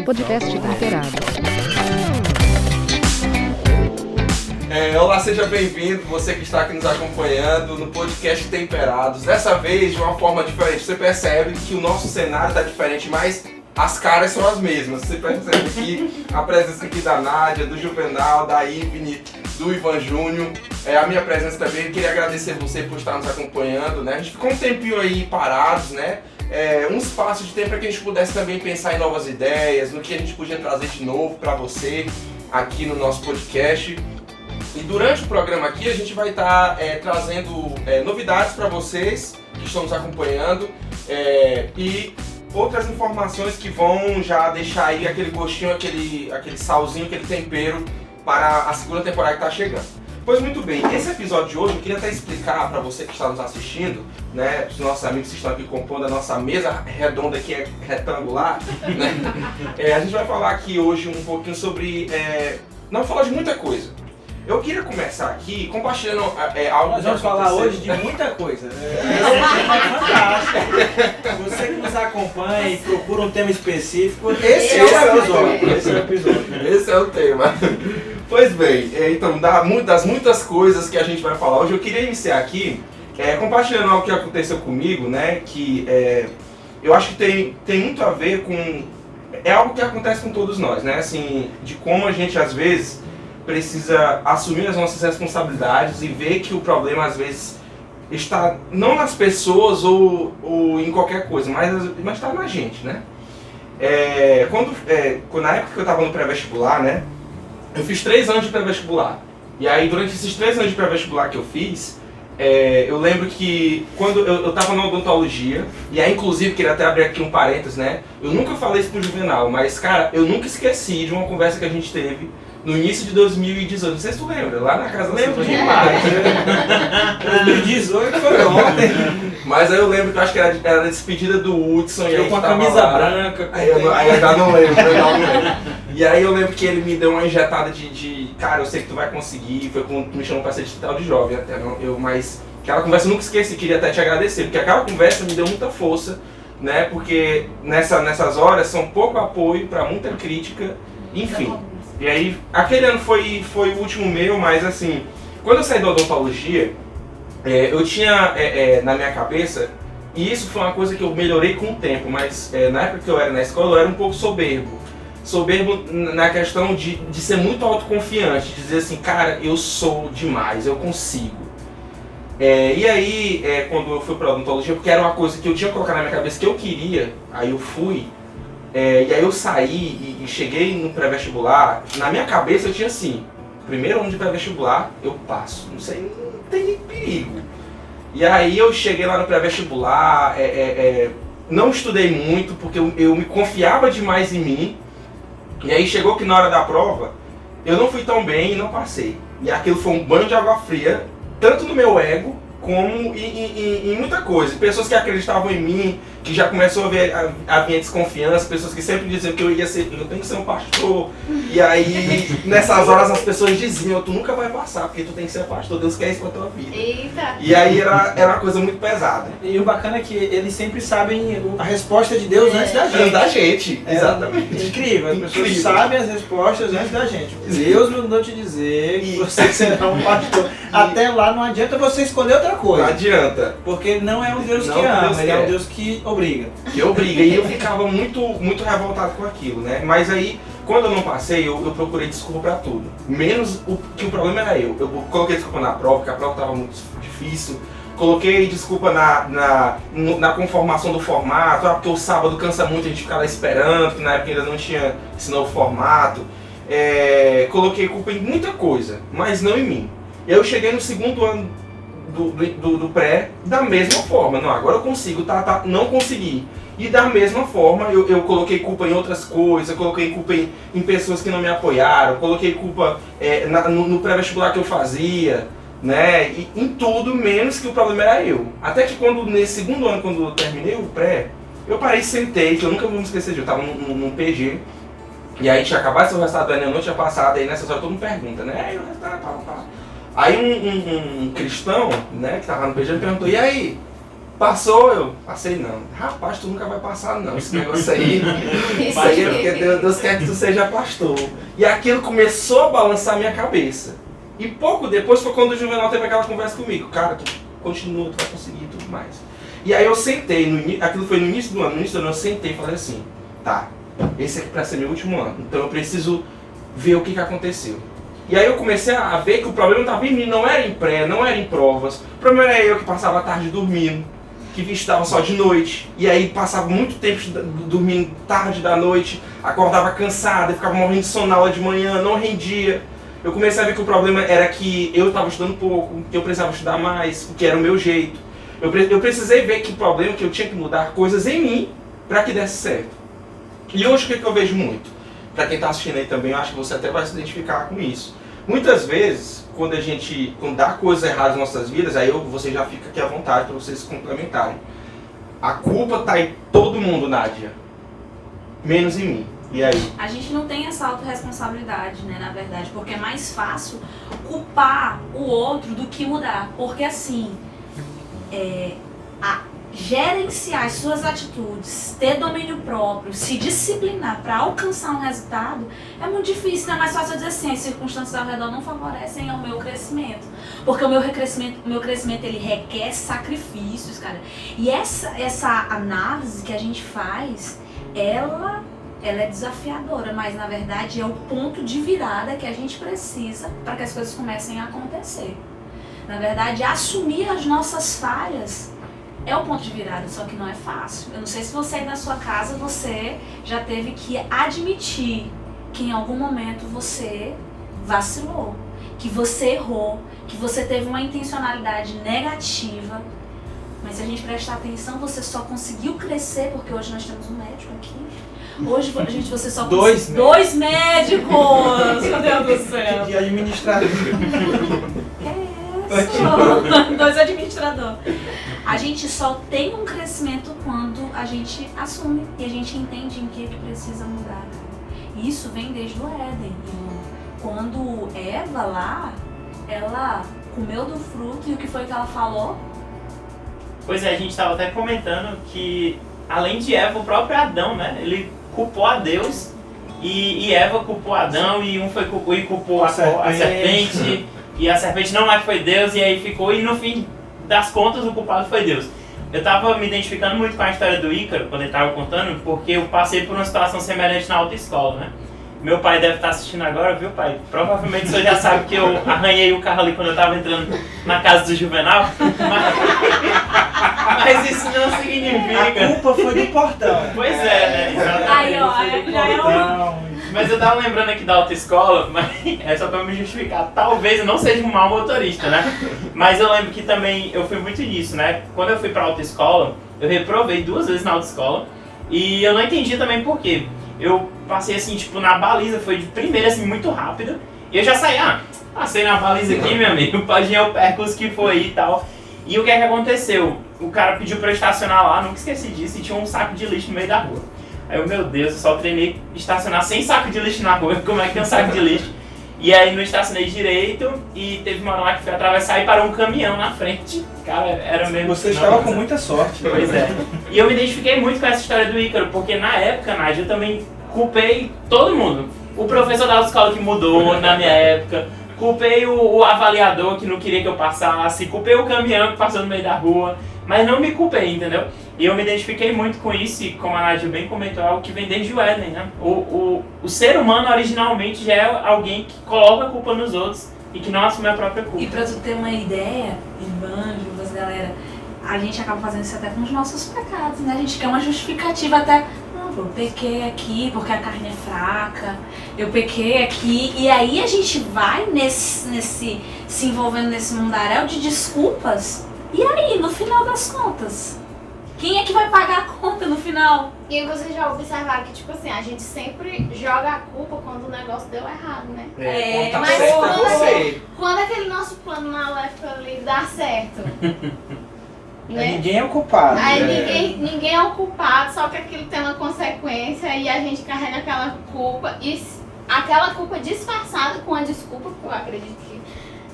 Podcast Temperado. Olá, seja bem-vindo, você que está aqui nos acompanhando no podcast Temperados. Dessa vez, de uma forma diferente, você percebe que o nosso cenário está diferente, mas as caras são as mesmas. Você percebe aqui a presença aqui da Nádia, do Juvenal, da Ivne, do Ivan Júnior. A minha presença também. Eu queria agradecer você por estar nos acompanhando, né? A gente ficou um tempinho aí parados, né? Um espaço de tempo para que a gente pudesse também pensar em novas ideias, no que a gente podia trazer de novo para você aqui no nosso podcast. E durante o programa aqui a gente vai estar trazendo novidades para vocês que estão nos acompanhando e outras informações que vão já deixar aí aquele gostinho, aquele salzinho, aquele tempero para a segunda temporada que está chegando. Pois muito bem, esse episódio de hoje eu queria até explicar para você que está nos assistindo, né, os nossos amigos que estão aqui compondo a nossa mesa redonda que é retangular, né, a gente vai falar aqui hoje um pouquinho sobre, não falar de muita coisa. Eu queria começar aqui compartilhando algo. Nós vamos falar hoje de muita coisa. É fantástico. Você que nos acompanha e procura um tema específico, esse é o episódio. Esse é o tema. Pois bem, então das muitas coisas que a gente vai falar hoje, eu queria iniciar aqui compartilhando algo que aconteceu comigo, né? Que eu acho que tem muito a ver com. É algo que acontece com todos nós, né? Assim, de como a gente às vezes precisa assumir as nossas responsabilidades e ver que o problema às vezes está não nas pessoas ou em qualquer coisa, mas está na gente, né? Na época que eu estava no pré-vestibular, né? Eu fiz 3 anos de pré-vestibular. E aí durante esses 3 anos de pré-vestibular que eu fiz, eu lembro que quando eu estava na odontologia, e aí inclusive queria até abrir aqui um parênteses, né? Eu nunca falei isso pro Juvenal, mas cara, eu nunca esqueci de uma conversa que a gente teve no início de 2018, não sei se tu lembra, lá na casa da Lembro demais. 2018 foi ontem. Mas aí eu lembro que eu acho que era a despedida do Hudson. Eu com a camisa branca. Aí eu já não lembro, E aí eu lembro que ele me deu uma injetada de cara, eu sei que tu vai conseguir, foi quando me chamou pra ser digital de jovem até, mas aquela conversa eu nunca esqueci, queria até te agradecer, porque aquela conversa me deu muita força, né, porque nessas horas são pouco apoio pra muita crítica, enfim. E aí, aquele ano foi o último meu, mas assim, quando eu saí da odontologia, eu tinha na minha cabeça, e isso foi uma coisa que eu melhorei com o tempo, mas na época que eu era na escola, eu era um pouco soberbo. Soberbo na questão de ser muito autoconfiante, de dizer assim, cara, eu sou demais, eu consigo. E aí, quando eu fui pra odontologia, porque era uma coisa que eu tinha colocado na minha cabeça que eu queria, aí eu fui. E aí eu saí e cheguei no pré-vestibular, na minha cabeça eu tinha assim, primeiro ano de pré-vestibular, eu passo, não sei, não tem nem perigo. E aí eu cheguei lá no pré-vestibular, não estudei muito porque eu me confiava demais em mim, e aí chegou que na hora da prova, eu não fui tão bem e não passei. E aquilo foi um banho de água fria, tanto no meu ego, como em muita coisa. Pessoas que acreditavam em mim, que já começou a minha desconfiança, pessoas que sempre diziam que eu tenho que ser um pastor. E aí, nessas horas as pessoas diziam, tu nunca vai passar, porque tu tem que ser pastor, Deus quer isso pra tua vida. Eita. E aí era uma coisa muito pesada. E o bacana é que eles sempre sabem a resposta de Deus antes da gente. Antes da gente, exatamente. Incrível, as pessoas sabem as respostas antes da gente. Deus mandou te dizer que você será um pastor. Até lá não adianta você escolher outra coisa. Não adianta. Porque não é um Deus que ama, ele é um Deus que obriga. Que obriga, e eu ficava muito revoltado com aquilo, né? Mas aí, quando eu não passei, eu procurei desculpa pra tudo. Menos que o problema era eu. Eu coloquei desculpa na prova, porque a prova estava muito difícil. Coloquei desculpa na conformação do formato, porque o sábado cansa muito a gente ficar lá esperando, que na época ainda não tinha esse novo formato. Coloquei culpa em muita coisa, mas não em mim. E aí eu cheguei no segundo ano do pré da mesma forma. Não, agora eu consigo, não consegui. E da mesma forma eu coloquei culpa em outras coisas, eu coloquei culpa em pessoas que não me apoiaram, coloquei culpa no pré-vestibular que eu fazia, né? E em tudo, menos que o problema era eu. Até que nesse segundo ano, quando eu terminei o pré, eu parei e sentei, que eu nunca vou me esquecer disso, eu tava num PG, e aí tinha acabado de ser o resultado do Enem, eu não tinha passado, aí nessas horas todo mundo pergunta, né? Aí o resultado, Aí um cristão, né, que tava no PG, me perguntou, e aí? Passou, eu passei não. Rapaz, tu nunca vai passar não, esse negócio aí. Isso aí é porque Deus quer que tu seja pastor. E aquilo começou a balançar a minha cabeça. E pouco depois foi quando o Juvenal teve aquela conversa comigo. Cara, tu continua, tu vai conseguir e tudo mais. E aí eu sentei, aquilo foi no início do ano eu sentei e falei assim, tá, esse aqui vai ser meu último ano, então eu preciso ver o que aconteceu. E aí eu comecei a ver que o problema estava em mim, não era em pré, não era em provas. O problema era eu que passava a tarde dormindo, que estudava só de noite, e aí passava muito tempo dormindo tarde da noite, acordava cansado, ficava morrendo de sono na aula de manhã, não rendia. Eu comecei a ver que o problema era que eu estava estudando pouco, que eu precisava estudar mais, o que era o meu jeito. Eu precisei ver que o problema, que eu tinha que mudar coisas em mim para que desse certo. E hoje o que eu vejo muito? Para quem está assistindo aí também, eu acho que você até vai se identificar com isso. Muitas vezes, quando dá coisas erradas nas nossas vidas, aí você já fica aqui à vontade para vocês se complementarem. A culpa está em todo mundo, Nádia, menos em mim. E aí? A gente não tem essa autorresponsabilidade, né, na verdade, porque é mais fácil culpar o outro do que mudar. Porque assim, gerenciar as suas atitudes, ter domínio próprio, se disciplinar para alcançar um resultado é muito difícil, não é mais fácil dizer assim, as circunstâncias ao redor não favorecem ao meu crescimento, porque o meu crescimento ele requer sacrifícios, cara. E essa análise que a gente faz, ela é desafiadora, mas na verdade é o ponto de virada que a gente precisa para que as coisas comecem a acontecer. Na verdade, assumir as nossas falhas é o ponto de virada, só que não é fácil. Eu não sei se você aí na sua casa, você já teve que admitir que em algum momento você vacilou, que você errou, que você teve uma intencionalidade negativa. Mas se a gente prestar atenção, você só conseguiu crescer, porque hoje nós temos um médico aqui. Hoje, gente, você só conseguiu... Dois médicos! Meu Deus do céu! E administrador. Dois administradores. A gente só tem um crescimento quando a gente assume e a gente entende em que precisa mudar. E isso vem desde o Éden. Quando Eva lá, ela comeu do fruto e o que foi que ela falou? Pois é, a gente estava até comentando que além de Eva, o próprio Adão, né? Ele culpou a Deus e Eva culpou Adão e culpou a serpente. E a serpente não mais foi Deus, e aí ficou, e no fim das contas o culpado foi Deus. Eu tava me identificando muito com a história do Ícaro, quando ele tava contando, porque eu passei por uma situação semelhante na autoescola, né? Meu pai deve estar assistindo agora, viu, pai? Provavelmente você já sabe que eu arranhei o carro ali quando eu tava entrando na casa do Juvenal. Mas isso não significa... A culpa foi do portão. Pois é, né? Aí, ó, já é uma... Mas eu tava lembrando aqui da autoescola, mas é só pra me justificar. Talvez eu não seja um mau motorista, né? Mas eu lembro que também eu fui muito nisso, né? Quando eu fui pra autoescola, eu reprovei 2 vezes na autoescola. E eu não entendi também por quê. Eu passei assim, tipo, na baliza, foi de primeira, assim, muito rápido. E eu já saí, passei na baliza aqui, meu amigo, pode ir o percurso que foi e tal. E o que é que aconteceu? O cara pediu pra eu estacionar lá, nunca esqueci disso, e tinha um saco de lixo no meio da rua. Aí eu, meu Deus, eu só treinei estacionar sem saco de lixo na rua, como é que tem um saco de lixo? E aí não estacionei direito e teve uma hora lá que fui atravessar e parou um caminhão na frente. Cara, era mesmo... Você estava com muita sorte. Pois é. E eu me identifiquei muito com essa história do Ícaro, porque na época, Nádia, eu também culpei todo mundo. O professor da autoescola que mudou na minha época, culpei o avaliador que não queria que eu passasse, culpei o caminhão que passou no meio da rua, mas não me culpei, entendeu? E eu me identifiquei muito com isso, e como a Nádia bem comentou, é algo que vem desde o Éden, né? O ser humano originalmente já é alguém que coloca a culpa nos outros e que não assume a própria culpa. E pra tu ter uma ideia, Ivan, galera, a gente acaba fazendo isso até com os nossos pecados, né? A gente quer uma justificativa até, não, eu pequei aqui porque a carne é fraca, eu pequei aqui, e aí a gente vai se envolvendo nesse mundaréu de desculpas, e aí, no final das contas, quem é que vai pagar a conta no final? E aí vocês já observaram que, tipo assim, a gente sempre joga a culpa quando o negócio deu errado, né? Mas quando aquele nosso plano maléfico ali dá certo, né? Ninguém é o culpado. Aí ninguém é o culpado, só que aquilo tem uma consequência e a gente carrega aquela culpa, e aquela culpa disfarçada com a desculpa, porque eu acredito que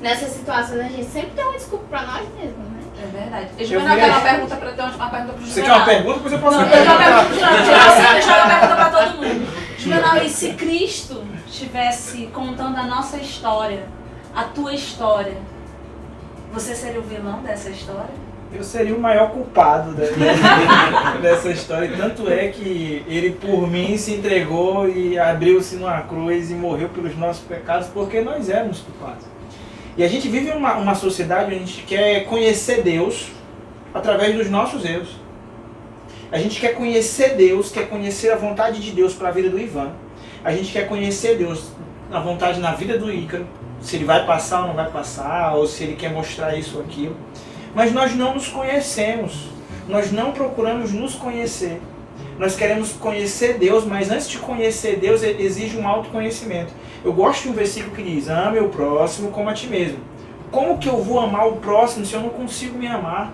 nessas situações a gente sempre tem uma desculpa pra nós mesmos, né? É verdade. Juvenal, vi quer uma a- pergunta pra ter uma pergunta pro Juvenal. Você quer uma pergunta? Depois eu posso Não, eu tenho uma pergunta pro Juvenal. Eu sempre jogo a pergunta pra todo mundo. Juvenal, e se Cristo estivesse contando a nossa história, a tua história, você seria o vilão dessa história? Eu seria o maior culpado dessa história. E tanto é que ele, por mim, se entregou e abriu-se numa cruz e morreu pelos nossos pecados, porque nós éramos culpados. E a gente vive uma sociedade onde a gente quer conhecer Deus através dos nossos erros. A gente quer conhecer Deus, quer conhecer a vontade de Deus para a vida do Ivan. A gente quer conhecer Deus, a vontade na vida do Ícaro, se ele vai passar ou não vai passar, ou se ele quer mostrar isso ou aquilo. Mas nós não nos conhecemos, nós não procuramos nos conhecer. Nós queremos conhecer Deus, mas antes de conhecer Deus exige um autoconhecimento. Eu gosto de um versículo que diz: ame o próximo como a ti mesmo. Como que eu vou amar o próximo se eu não consigo me amar?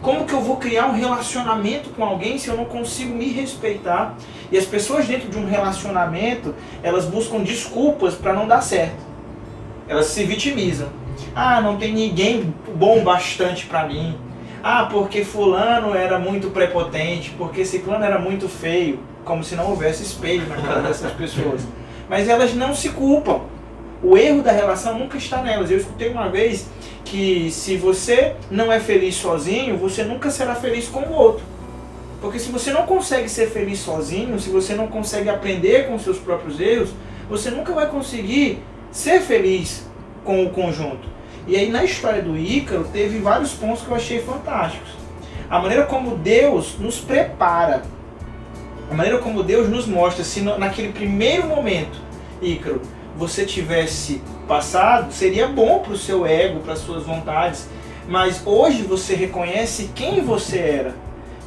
Como que eu vou criar um relacionamento com alguém se eu não consigo me respeitar? E as pessoas dentro de um relacionamento, elas buscam desculpas para não dar certo. Elas se vitimizam. Ah, não tem ninguém bom bastante para mim. Ah, porque fulano era muito prepotente, porque ciclano era muito feio. Como se não houvesse espelho na cara dessas pessoas. Mas elas não se culpam. O erro da relação nunca está nelas. Eu escutei uma vez que se você não é feliz sozinho, você nunca será feliz com o outro. Porque se você não consegue ser feliz sozinho, se você não consegue aprender com os seus próprios erros, você nunca vai conseguir ser feliz com o conjunto. E aí na história do Ícaro teve vários pontos que eu achei fantásticos. A maneira como Deus nos prepara, a maneira como Deus nos mostra, se naquele primeiro momento, Ícaro, você tivesse passado, seria bom para o seu ego, para as suas vontades, mas hoje você reconhece quem você era.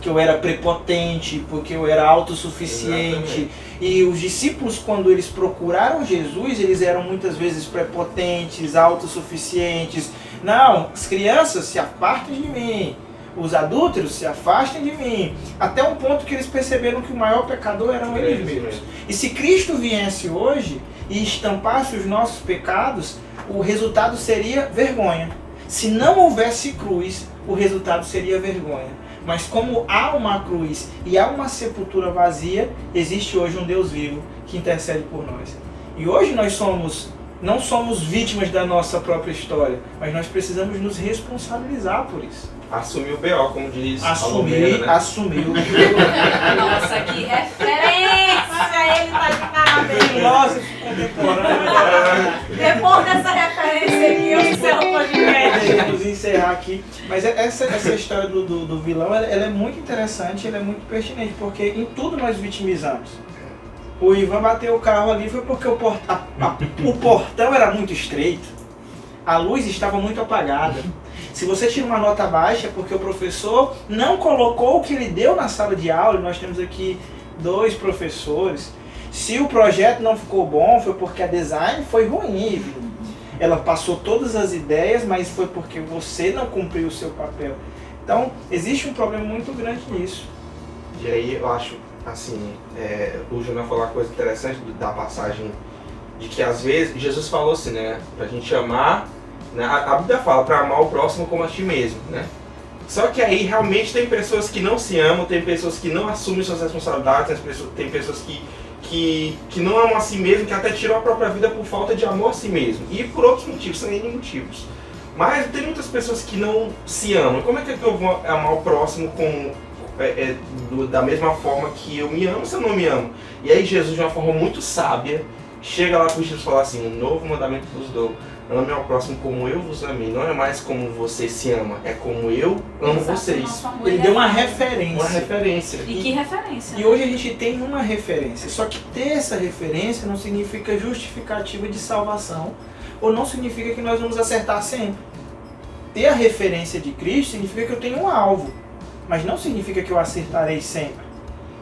Que eu era prepotente, porque eu era autossuficiente. E os discípulos, quando eles procuraram Jesus, eles eram muitas vezes prepotentes, autossuficientes. Não, as crianças se apartem de mim, os adúlteros se afastem de mim. Até um ponto que eles perceberam que o maior pecador eram eles mesmos. E se Cristo viesse hoje e estampasse os nossos pecados, o resultado seria vergonha. Se não houvesse cruz, o resultado seria vergonha. Mas como há uma cruz e há uma sepultura vazia, existe hoje um Deus vivo que intercede por nós. E hoje nós não somos vítimas da nossa própria história, mas nós precisamos nos responsabilizar por isso. Assumir o B.O., como diz Assumir, né? assumir o Nossa, que referência! Ele tá de parabéns! Nossa, contemporâneo. Depois dessa referência aqui, eu encerro o podcast. Vamos encerrar aqui. Mas essa história do vilão, ela é muito interessante, ela é muito pertinente, porque em tudo nós vitimizamos. O Ivan bateu o carro ali foi porque o portão era muito estreito, a luz estava muito apagada. Se você tira uma nota baixa é porque o professor não colocou o que ele deu na sala de aula, e nós temos aqui 2 professores. Se o projeto não ficou bom, foi porque a design foi ruim. Ela passou todas as ideias, mas foi porque você não cumpriu o seu papel. Então, existe um problema muito grande nisso. E aí eu acho, assim, o Júnior falou uma coisa interessante da passagem, de que às vezes, Jesus falou assim, né, pra gente amar, né, a Bíblia fala pra amar o próximo como a ti mesmo, né? Só que aí realmente tem pessoas que não se amam, tem pessoas que não assumem suas responsabilidades, tem pessoas que não amam a si mesmo, que até tiram a própria vida por falta de amor a si mesmo. E por outros motivos, são N motivos. Mas tem muitas pessoas que não se amam. Como é que eu vou amar o próximo da mesma forma que eu me amo se eu não me amo? E aí Jesus, de uma forma muito sábia, chega lá para os discípulos e fala assim: um novo mandamento vos dou. Ame ao próximo como eu vos amei. Não é mais como você se ama, é como eu amo vocês. Ele deu uma referência. Uma referência. E que referência? E hoje a gente tem uma referência. Só que ter essa referência não significa justificativa de salvação, ou não significa que nós vamos acertar sempre. Ter a referência de Cristo significa que eu tenho um alvo, mas não significa que eu acertarei sempre.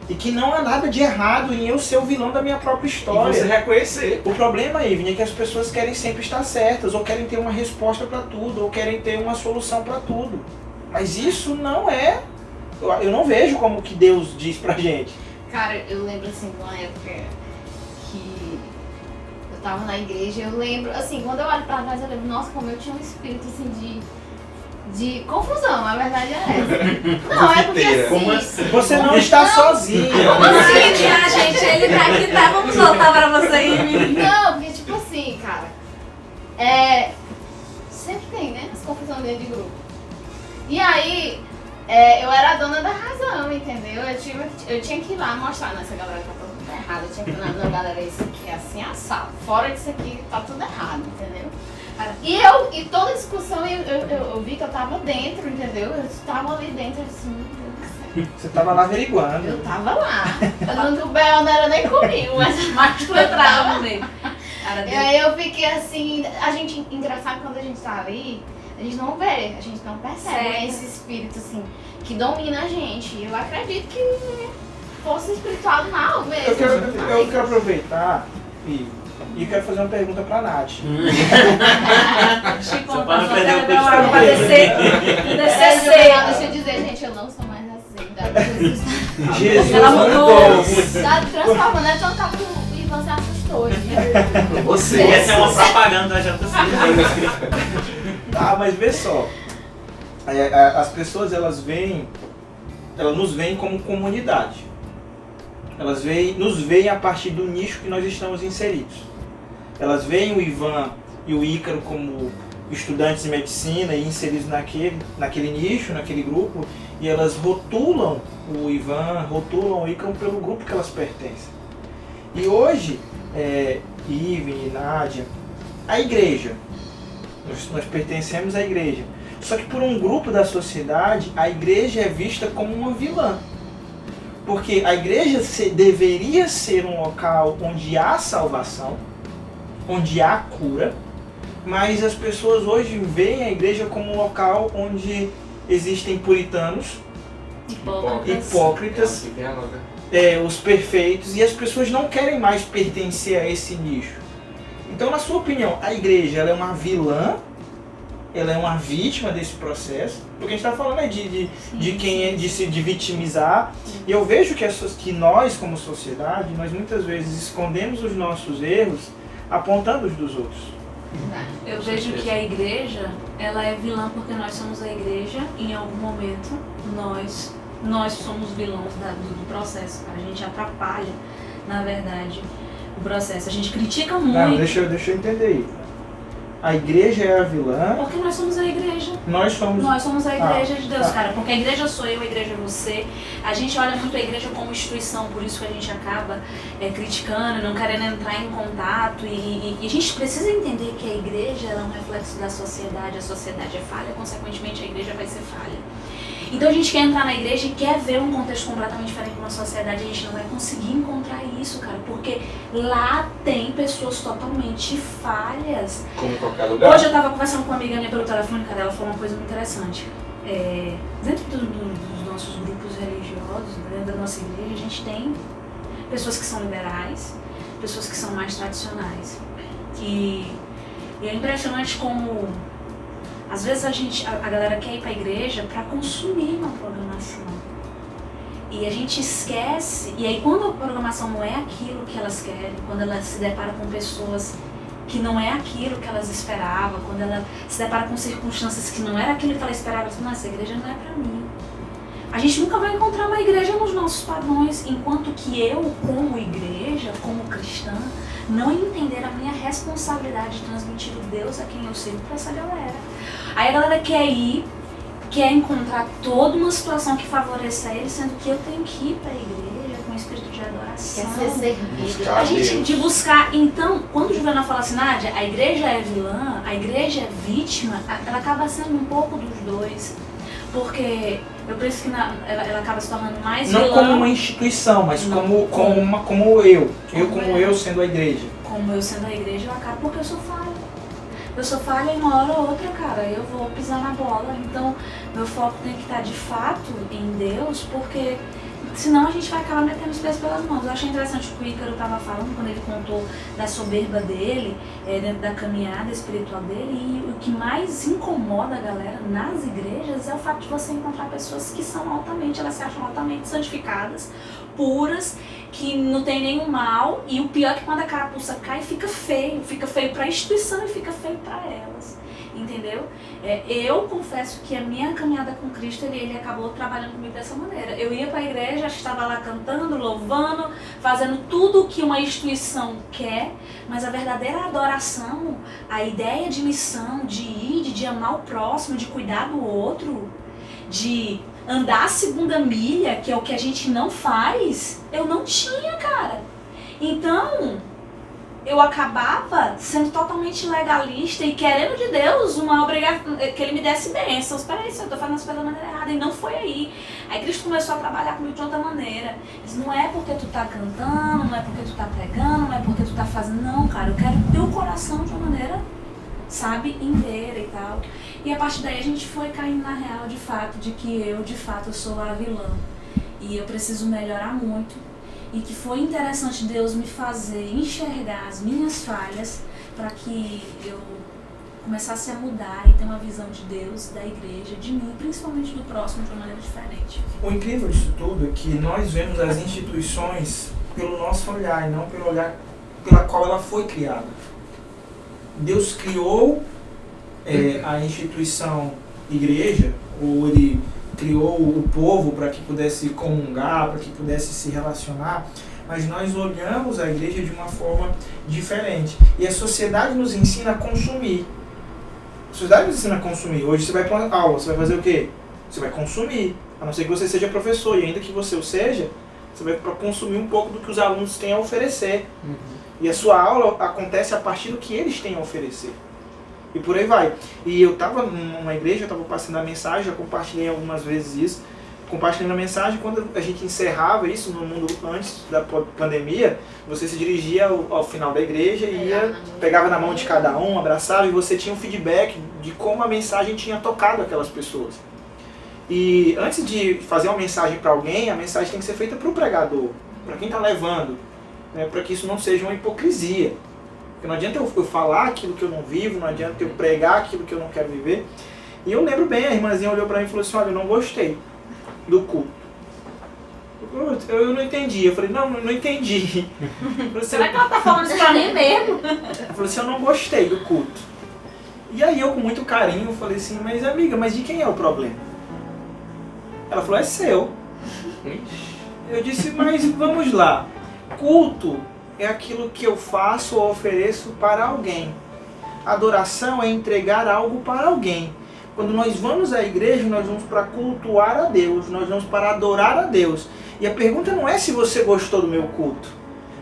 E que não há nada de errado em eu ser o vilão da minha própria história. E você reconhecer. O problema, Ivne, é que as pessoas querem sempre estar certas, ou querem ter uma resposta para tudo, ou querem ter uma solução para tudo. Mas isso não é... Eu não vejo como que Deus diz pra gente. Cara, eu lembro assim de uma época que eu tava na igreja, eu lembro, assim, quando eu olho pra trás, eu lembro, nossa, como eu tinha um espírito assim de de confusão, a verdade é essa. Não, é porque Confiteira. assim... Como assim? Você não está sozinha. Como assim, minha gente? Ele tá aqui, tá? Vamos voltar pra você aí, menina. Não, porque tipo assim, cara, sempre tem, né, as confusões dentro de grupo. E aí, eu era a dona da razão, entendeu? Eu tinha que ir lá mostrar, nessa galera tá tudo errado. Eu tinha que ir lá, não, galera, isso aqui é assim assado. Fora disso aqui, tá tudo errado, entendeu? E toda discussão eu vi que eu tava dentro, entendeu? Eu estava ali dentro, assim, meu Deus do céu. Você tava lá averiguando. Eu tava lá. O B.O. não era nem comigo, Mas tu entrava no meio. Cara, E aí eu fiquei assim, engraçado quando a gente tá ali, a gente não vê, a gente não percebe, né, Certo. esse espírito assim, que domina a gente. E eu acredito que fosse espiritual mal mesmo. Eu quero aproveitar e quero fazer uma pergunta pra Nath. Chico, Só pra não só perder o quero ver costume. pra descer Deixa eu dizer, gente, eu não sou mais assim. Jesus Ela mudou. mudou. Tá transformando, né? Então tá com o Ivan se assustou. Gente. Você. Essa é uma propaganda da JC. Ah, mas vê só. As pessoas, elas nos veem como comunidade. Elas nos veem a partir do nicho que nós estamos inseridos. Elas veem o Ivan e o Ícaro como estudantes de medicina e inseridos naquele nicho, naquele grupo, e elas rotulam o Ivan, rotulam o Ícaro pelo grupo que elas pertencem. E hoje, Ivan e Nádia, a igreja, nós pertencemos à igreja. Só que por um grupo da sociedade, a igreja é vista como uma vilã. Porque a igreja deveria ser um local onde há salvação, onde há cura, mas as pessoas hoje veem a igreja como um local onde existem puritanos, hipócritas, os perfeitos, e as pessoas não querem mais pertencer a esse nicho. Então, na sua opinião, a igreja ela é uma vilã? Ela é uma vítima desse processo? Porque a gente está falando de vitimizar. E eu vejo que nós, como sociedade, nós muitas vezes escondemos os nossos erros apontando os dos outros. Eu vejo que a igreja, ela é vilã porque nós somos a igreja e em algum momento nós somos vilões do processo. A gente atrapalha, na verdade, o processo. A gente critica muito. Não, deixa eu entender aí. A igreja é a vilã. Porque nós somos a igreja. Nós somos a igreja de Deus, tá. cara. Porque a igreja sou eu, a igreja é você. A gente olha muito a igreja como instituição, por isso que a gente acaba criticando, não querendo entrar em contato. E a gente precisa entender que a igreja ela é um reflexo da sociedade. A sociedade é falha, consequentemente a igreja vai ser falha. Então a gente quer entrar na igreja e quer ver um contexto completamente diferente de uma sociedade. A gente não vai conseguir encontrar isso, cara. Porque lá tem pessoas totalmente falhas. Como em qualquer lugar. Hoje eu tava conversando com uma amiga minha pelo telefone, cara, ela falou uma coisa muito interessante. Dentro dos nossos grupos religiosos, dentro da nossa igreja, a gente tem pessoas que são liberais, pessoas que são mais tradicionais. E é impressionante como, às vezes a galera quer ir pra igreja pra consumir uma programação. E a gente esquece, e aí quando a programação não é aquilo que elas querem, quando elas se deparam com pessoas que não é aquilo que elas esperavam, quando ela se depara com circunstâncias que não era aquilo que ela esperava, ela fala, não, essa igreja não é pra mim. A gente nunca vai encontrar uma igreja nos nossos padrões, enquanto que eu, como igreja, como cristã, não entender a minha responsabilidade de transmitir o Deus a quem eu sirvo pra essa galera. Aí a galera quer encontrar toda uma situação que favoreça ele, sendo que eu tenho que ir pra igreja com espírito de adoração. Quer ser servido. A gente de buscar, então, quando o Juvenal fala assim, Nádia, a igreja é vilã, a igreja é vítima, ela acaba sendo um pouco dos dois. Porque eu penso que ela acaba se tornando mais vilã. Não como uma instituição, mas como eu sendo a igreja. Como eu sendo a igreja, eu acabo porque eu sou falha. Eu sou falha e uma hora ou outra, cara, eu vou pisar na bola. Então, meu foco tem que estar de fato em Deus, porque senão a gente vai acabar metendo os pés pelas mãos. Eu achei interessante o que o Ícaro estava falando quando ele contou da soberba dele, dentro da caminhada espiritual dele. E o que mais incomoda a galera nas igrejas é o fato de você encontrar pessoas que são elas se acham altamente santificadas, puras, que não tem nenhum mal. E o pior é que quando a carapuça cai, fica feio pra instituição e fica feio pra elas. entendeu? Eu confesso que a minha caminhada com Cristo, ele acabou trabalhando comigo dessa maneira. Eu ia para a igreja, estava lá cantando, louvando, fazendo tudo o que uma instituição quer, mas a verdadeira adoração, a ideia de missão, de ir, de amar o próximo, de cuidar do outro, de andar a segunda milha, que é o que a gente não faz, eu não tinha, cara. Então, eu acabava sendo totalmente legalista e querendo de Deus uma obrigação, que Ele me desse bênçãos. Peraí, eu tô fazendo as coisas da maneira errada. E não foi aí. Aí Cristo começou a trabalhar comigo de outra maneira. Diz, não é porque tu tá cantando, não é porque tu tá pregando, não é porque tu tá fazendo. Não, cara, eu quero teu coração de uma maneira, sabe, inteira e tal. E a partir daí a gente foi caindo na real de fato, de que eu, de fato, eu sou a vilã. E eu preciso melhorar muito. E que foi interessante Deus me fazer enxergar as minhas falhas para que eu começasse a mudar e ter uma visão de Deus, da igreja, de mim, principalmente do próximo, de uma maneira diferente. O incrível disso tudo é que nós vemos as instituições pelo nosso olhar e não pelo olhar pela qual ela foi criada. Deus criou a instituição igreja, ou Ele criou o povo para que pudesse comungar, para que pudesse se relacionar, mas nós olhamos a igreja de uma forma diferente. E a sociedade nos ensina a consumir. A sociedade nos ensina a consumir. Hoje você vai para uma aula, você vai fazer o quê? Você vai consumir. A não ser que você seja professor, e ainda que você o seja, você vai para consumir um pouco do que os alunos têm a oferecer. E a sua aula acontece a partir do que eles têm a oferecer. E por aí vai. E eu estava numa igreja, eu estava passando a mensagem, já compartilhei algumas vezes isso, compartilhando a mensagem, quando a gente encerrava isso no mundo antes da pandemia, você se dirigia ao final da igreja e pegava na mão de cada um, abraçava, e você tinha um feedback de como a mensagem tinha tocado aquelas pessoas. E antes de fazer uma mensagem para alguém, a mensagem tem que ser feita para o pregador, para quem está levando, né, para que isso não seja uma hipocrisia. Porque não adianta eu falar aquilo que eu não vivo, não adianta eu pregar aquilo que eu não quero viver. E eu lembro bem, a irmãzinha olhou para mim e falou assim, olha, eu não gostei do culto. Eu não entendi. Eu falei, não entendi. Falei, Será que ela tá falando isso pra mim mesmo? Eu falei assim, eu não gostei do culto. E aí eu com muito carinho falei assim, mas amiga, mas de quem é o problema? Ela falou, é seu. Eu disse, mas vamos lá. Culto é aquilo que eu faço ou ofereço para alguém. Adoração é entregar algo para alguém. Quando nós vamos à igreja, nós vamos para cultuar a Deus, nós vamos para adorar a Deus. E a pergunta não é se você gostou do meu culto.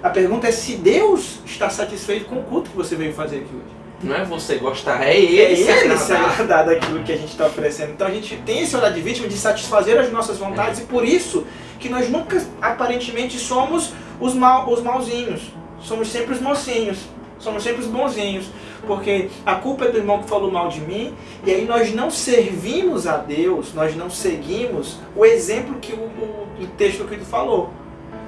A pergunta é se Deus está satisfeito com o culto que você veio fazer aqui hoje. Não é você gostar, é Ele se agradar daquilo que a gente está oferecendo. Então a gente tem esse olhar de vítima de satisfazer as nossas vontades e por isso que nós nunca aparentemente somos os malzinhos. Somos sempre os mocinhos. Somos sempre os bonzinhos. Porque a culpa é do irmão que falou mal de mim e aí nós não servimos a Deus, nós não seguimos o exemplo que o texto que ele falou.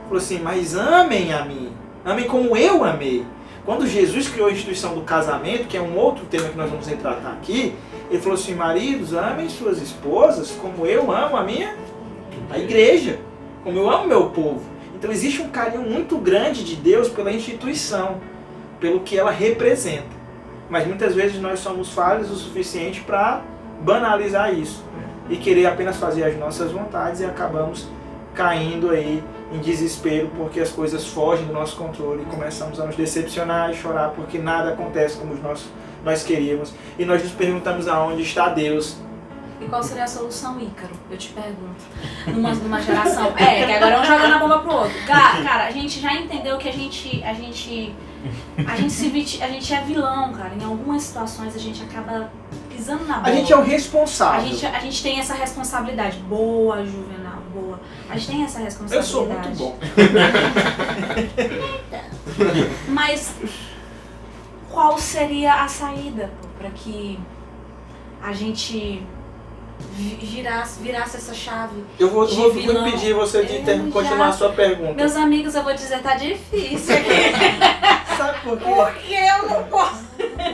Falou assim, mas amem a mim. Amem como eu amei. Quando Jesus criou a instituição do casamento, que é um outro tema que nós vamos tratar aqui, ele falou assim, maridos, amem suas esposas como eu amo a igreja, como eu amo meu povo. Então existe um carinho muito grande de Deus pela instituição, pelo que ela representa. Mas muitas vezes nós somos falhos o suficiente para banalizar isso e querer apenas fazer as nossas vontades e acabamos caindo aí em desespero porque as coisas fogem do nosso controle e começamos a nos decepcionar e chorar porque nada acontece como nós queríamos e nós nos perguntamos aonde está Deus. E qual seria a solução, Ícaro? Eu te pergunto. Numa geração. Que agora um jogando a bomba pro outro. Cara, a gente já entendeu que a gente é vilão, cara. Em algumas situações a gente acaba pisando na bola. A gente é o responsável. A gente tem essa responsabilidade. Boa, Juvenal, boa. A gente tem essa responsabilidade. Eu sou muito bom. Mas qual seria a saída para que a gente virasse essa chave? Eu vou pedir você de continuar a sua pergunta. Meus amigos, eu vou dizer, tá difícil aqui. Sabe por quê? Porque eu não posso.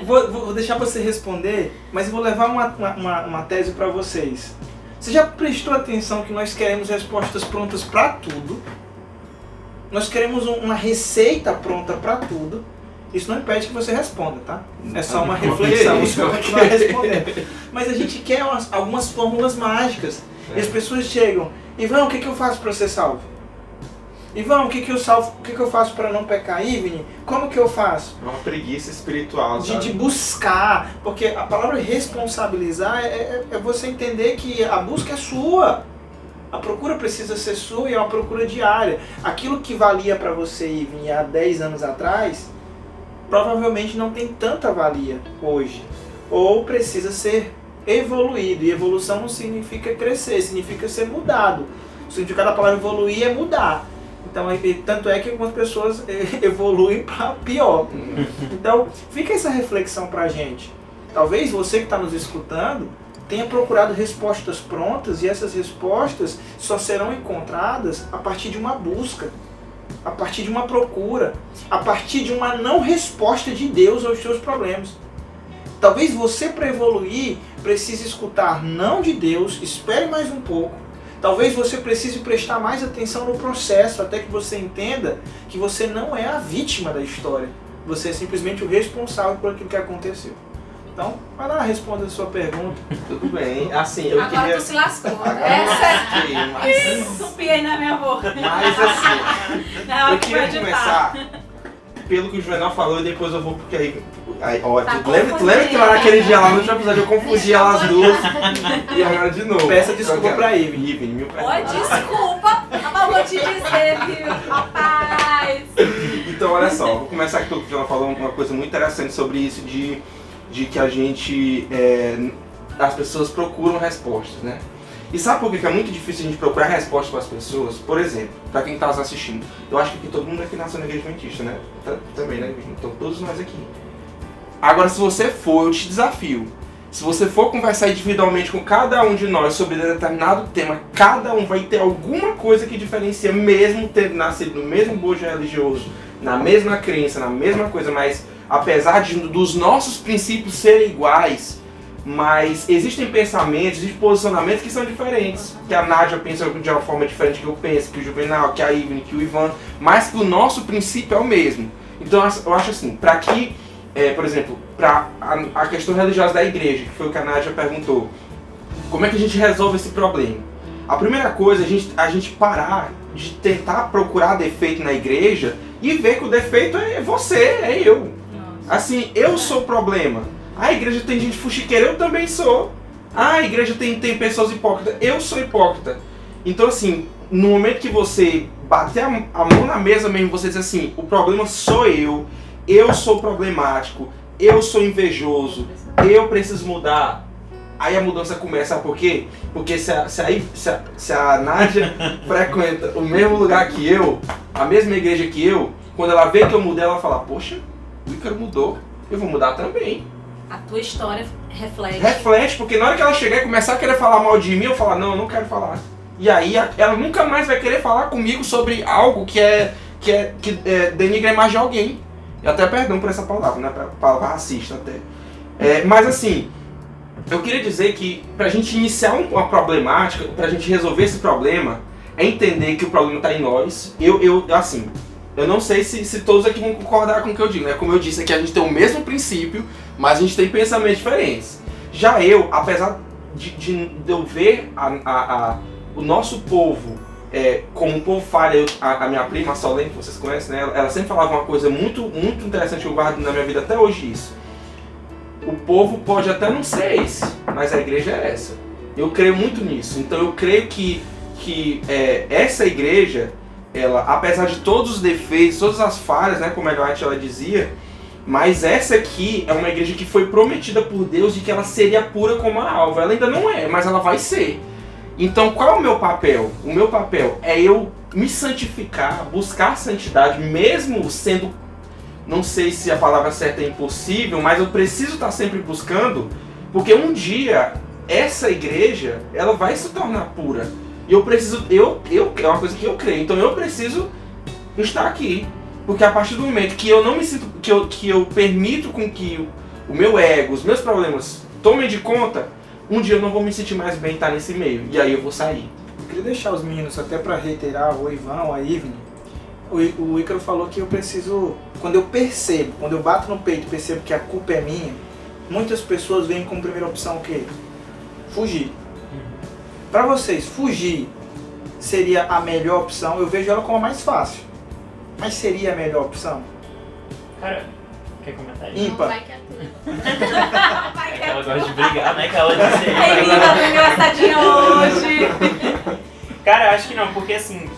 Vou deixar você responder, mas eu vou levar uma tese para vocês. Você já prestou atenção que nós queremos respostas prontas para tudo? Nós queremos uma receita pronta para tudo. Isso não impede que você responda, tá? É só uma reflexão, você vai continuar respondendo. Mas a gente quer algumas fórmulas mágicas. E as pessoas chegam, Ivan, o que eu faço para ser salvo? Ivan, o que eu faço para não pecar? Ivne, como que eu faço? É uma preguiça espiritual, sabe? De buscar, porque a palavra responsabilizar é você entender que a busca é sua. A procura precisa ser sua e é uma procura diária. Aquilo que valia para você, Ivne, há 10 anos atrás, provavelmente não tem tanta valia hoje. Ou precisa ser evoluído. E evolução não significa crescer, significa ser mudado. O significado da palavra evoluir é mudar. Então, tanto é que algumas pessoas evoluem para pior. Então, fica essa reflexão para a gente. Talvez você que está nos escutando tenha procurado respostas prontas e essas respostas só serão encontradas a partir de uma busca, a partir de uma procura, a partir de uma não resposta de Deus aos seus problemas. Talvez você, para evoluir, precise escutar não de Deus, espere mais um pouco. Talvez você precise prestar mais atenção no processo, até que você entenda que você não é a vítima da história. Você é simplesmente o responsável por aquilo que aconteceu. Então, vai lá, responda a sua pergunta. Tudo bem. Assim, eu Agora queria... tu se lascou. Mas Essa tupi aí na minha boca. assim, Não, eu queria começar pelo que o Juvenal falou e depois eu vou porque aí ó, Tá tu lembra que lá naquele dia lá no último episódio eu confundi elas duas e agora de novo. Peça desculpa pra Ivne. Ivne, mil Oi, perdões. desculpa, mas vou te dizer, viu, rapaz. Então, olha só, vou começar aqui pelo que o Juvenal falou, uma coisa muito interessante sobre isso de que a gente, as pessoas procuram respostas, né? E sabe por que é muito difícil a gente procurar respostas para as pessoas? Por exemplo, para quem está nos assistindo, eu acho que todo mundo aqui nasceu na igreja adventista, né? Também, né? Então, todos nós aqui. Agora, se você for, eu te desafio. Se você for conversar individualmente com cada um de nós sobre determinado tema, cada um vai ter alguma coisa que diferencia, mesmo tendo nascido no mesmo bojo religioso, na mesma crença, na mesma coisa, mas apesar dos nossos princípios serem iguais, mas existem pensamentos e posicionamentos que são diferentes. Que a Nádia pensa de uma forma diferente que eu penso, que o Juvenal, que a Ivne, que o Ivan, mas que o nosso princípio é o mesmo. Então eu acho assim, para que, por exemplo, para a questão religiosa da igreja, que foi o que a Nádia perguntou, como é que a gente resolve esse problema? A primeira coisa é a gente parar de tentar procurar defeito na igreja e ver que o defeito é você, é eu. Assim, eu sou o problema. A igreja tem gente fuxiqueira, eu também sou. A igreja tem pessoas hipócritas, eu sou hipócrita. Então assim, no momento que você bater a mão na mesa mesmo, você diz assim, o problema sou eu sou problemático, eu sou invejoso, eu preciso mudar. Aí a mudança começa, sabe por quê? Porque se a Nádia frequenta o mesmo lugar que eu, a mesma igreja que eu, quando ela vê que eu mudei, ela fala, poxa, o Ícaro mudou, eu vou mudar também. A tua história reflete. Reflete, porque na hora que ela chegar e começar a querer falar mal de mim, eu falo, não, eu não quero falar. E aí ela nunca mais vai querer falar comigo sobre algo que denigra a imagem de alguém. E até perdão por essa palavra, né? Palavra racista até. Mas assim, eu queria dizer que pra gente iniciar uma problemática, pra gente resolver esse problema, é entender que o problema tá em nós. Eu não sei se todos aqui vão concordar com o que eu digo, né? Como eu disse aqui, a gente tem o mesmo princípio, mas a gente tem pensamentos diferentes. Já eu, apesar de eu ver o nosso povo como um povo falha, a minha prima, a Solene, que vocês conhecem, né? Ela sempre falava uma coisa muito, muito interessante, eu guardo na minha vida até hoje isso. O povo pode até não ser esse, mas a igreja é essa. Eu creio muito nisso. Então eu creio que essa igreja, ela, apesar de todos os defeitos, todas as falhas, né, como a Eliette ela dizia, mas essa aqui é uma igreja que foi prometida por Deus de que ela seria pura como a alva. Ela ainda não é, mas ela vai ser. Então qual é o meu papel? O meu papel é eu me santificar, buscar santidade, mesmo sendo, não sei se a palavra certa é impossível, mas eu preciso estar sempre buscando, porque um dia essa igreja, ela vai se tornar pura. E eu preciso, é uma coisa que eu creio, então eu preciso estar aqui. Porque a partir do momento que eu não me sinto, que eu permito com que o meu ego, os meus problemas tomem de conta, um dia eu não vou me sentir mais bem estar nesse meio. E aí eu vou sair. Eu queria deixar os meninos, até para reiterar, o Ivan, a Ivne, o Ícaro falou que eu preciso, quando eu bato no peito e percebo que a culpa é minha, muitas pessoas vêm como primeira opção o quê? Fugir. Pra vocês, fugir seria a melhor opção? Eu vejo ela como a mais fácil. Mas seria a melhor opção? Cara, quer comentar isso? Não Ímpar. vai que é tudo. É que ela gosta de brigar, né? Que ela disse aí. Ai, linda, tá engraçadinha hoje. Cara, eu acho que não, porque assim,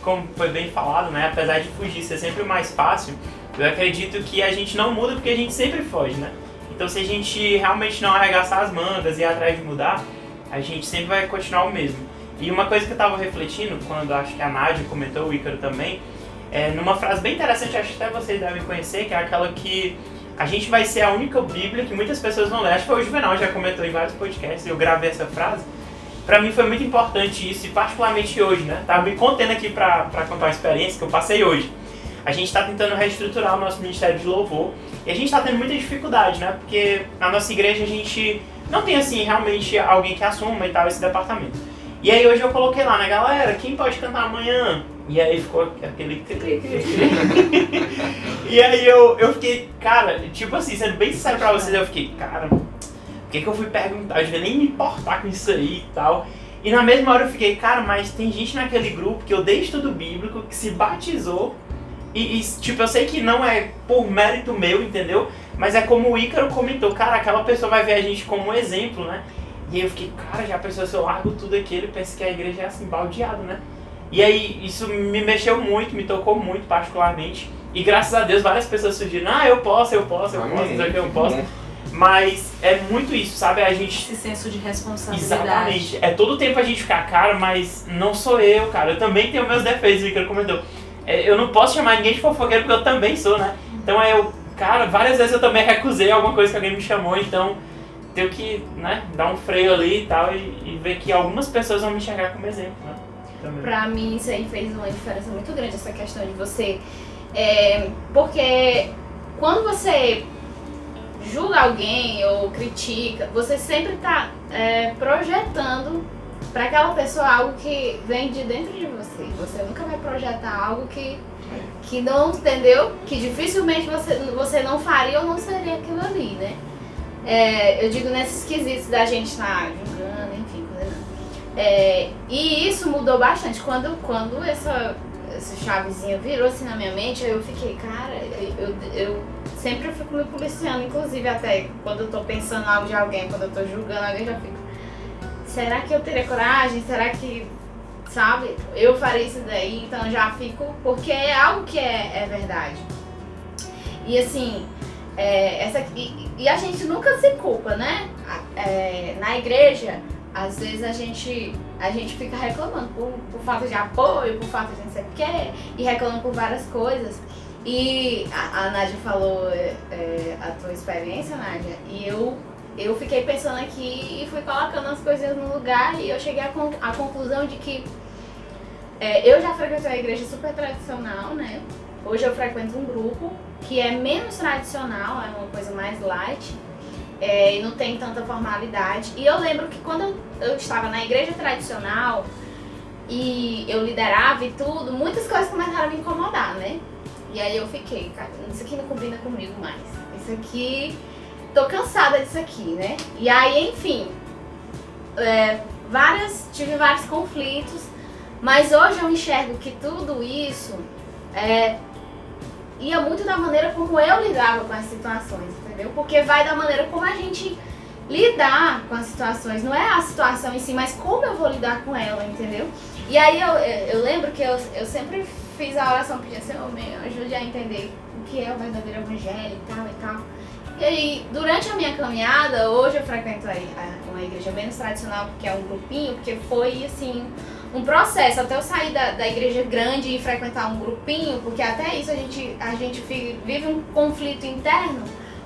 como foi bem falado, né? Apesar de fugir ser sempre mais fácil, eu acredito que a gente não muda porque a gente sempre foge, né? Então se a gente realmente não arregaçar as mangas e ir atrás de mudar, a gente sempre vai continuar o mesmo. E uma coisa que eu tava refletindo, quando acho que a Nádia comentou, o Ícaro também, numa frase bem interessante, acho que até vocês devem conhecer, que é aquela que a gente vai ser a única Bíblia que muitas pessoas não lêem. Acho que foi o Juvenal, já comentou em vários podcasts, eu gravei essa frase. Pra mim foi muito importante isso, e particularmente hoje, né? Tava me contando aqui pra contar uma experiência que eu passei hoje. A gente tá tentando reestruturar o nosso ministério de louvor, e a gente tá tendo muita dificuldade, né? Porque na nossa igreja a gente não tem, assim, realmente alguém que assuma e tal esse departamento. E aí hoje eu coloquei lá, né, galera, quem pode cantar amanhã? E aí ficou aquele... E aí eu fiquei, cara, tipo assim, sendo bem sincero pra vocês, eu fiquei, cara, por que eu fui perguntar? Eu devia nem me importar com isso aí e tal. E na mesma hora eu fiquei, cara, mas tem gente naquele grupo que odeia estudo bíblico, que se batizou, e tipo, eu sei que não é por mérito meu, entendeu? Mas é como o Ícaro comentou, cara, aquela pessoa vai ver a gente como um exemplo, né? E aí eu fiquei, cara, já pensou se eu largo tudo aquilo e penso que a igreja é assim, baldeado, né? E aí isso me mexeu muito, me tocou muito particularmente. E graças a Deus várias pessoas surgiram, eu posso, dizer que eu posso. Mas é muito isso, sabe? A gente... Esse senso de responsabilidade. Exatamente. É todo tempo a gente ficar, cara, mas não sou eu, cara. Eu também tenho meus defeitos, o Ícaro comentou. Eu não posso chamar ninguém de fofoqueiro porque eu também sou, né? Então cara, várias vezes eu também recusei alguma coisa que alguém me chamou, então tenho que, né, dar um freio ali e tal e ver que algumas pessoas vão me enxergar como exemplo, né? Também. Pra mim isso aí fez uma diferença muito grande, essa questão de você... porque quando você julga alguém ou critica, você sempre tá projetando para aquela pessoa algo que vem de dentro de você. Você nunca vai projetar algo que não, entendeu? Que dificilmente você não faria ou não seria aquilo ali, né? Eu digo nesses quesitos da gente estar julgando, enfim, e isso mudou bastante. Quando essa chavezinha virou assim na minha mente, eu fiquei, cara, eu sempre fico me policiando, inclusive até quando eu tô pensando algo de alguém, quando eu tô julgando alguém, já fico, será que eu teria coragem? Será que, sabe, eu faria isso daí? Então já fico, porque é algo que é verdade. E assim, e a gente nunca se culpa, né? Na igreja, às vezes a gente fica reclamando por falta de apoio, por falta de não sei o quê, e reclamando por várias coisas. E a Nádia falou a tua experiência, Nádia, e eu fiquei pensando aqui e fui colocando as coisinhas no lugar e eu cheguei à conclusão de que eu já frequentei a igreja super tradicional, né? Hoje eu frequento um grupo que é menos tradicional, é uma coisa mais light, e não tem tanta formalidade. E eu lembro que quando eu estava na igreja tradicional e eu liderava e tudo, muitas coisas começaram a me incomodar, né? E aí eu fiquei, cara, isso aqui não combina comigo mais. Isso aqui, tô cansada disso aqui, né? E aí, enfim, tive vários conflitos, mas hoje eu enxergo que tudo isso ia muito da maneira como eu lidava com as situações, entendeu? Porque vai da maneira como a gente lidar com as situações, não é a situação em si, mas como eu vou lidar com ela, entendeu? E aí eu lembro que eu sempre fiz a oração pedindo, Senhor, me ajude a entender o que é o verdadeiro evangelho e tal e tal. E aí, durante a minha caminhada, hoje eu frequento uma igreja menos tradicional, porque é um grupinho, porque foi, assim, um processo, até eu sair da igreja grande e frequentar um grupinho, porque até isso a gente vive um conflito interno,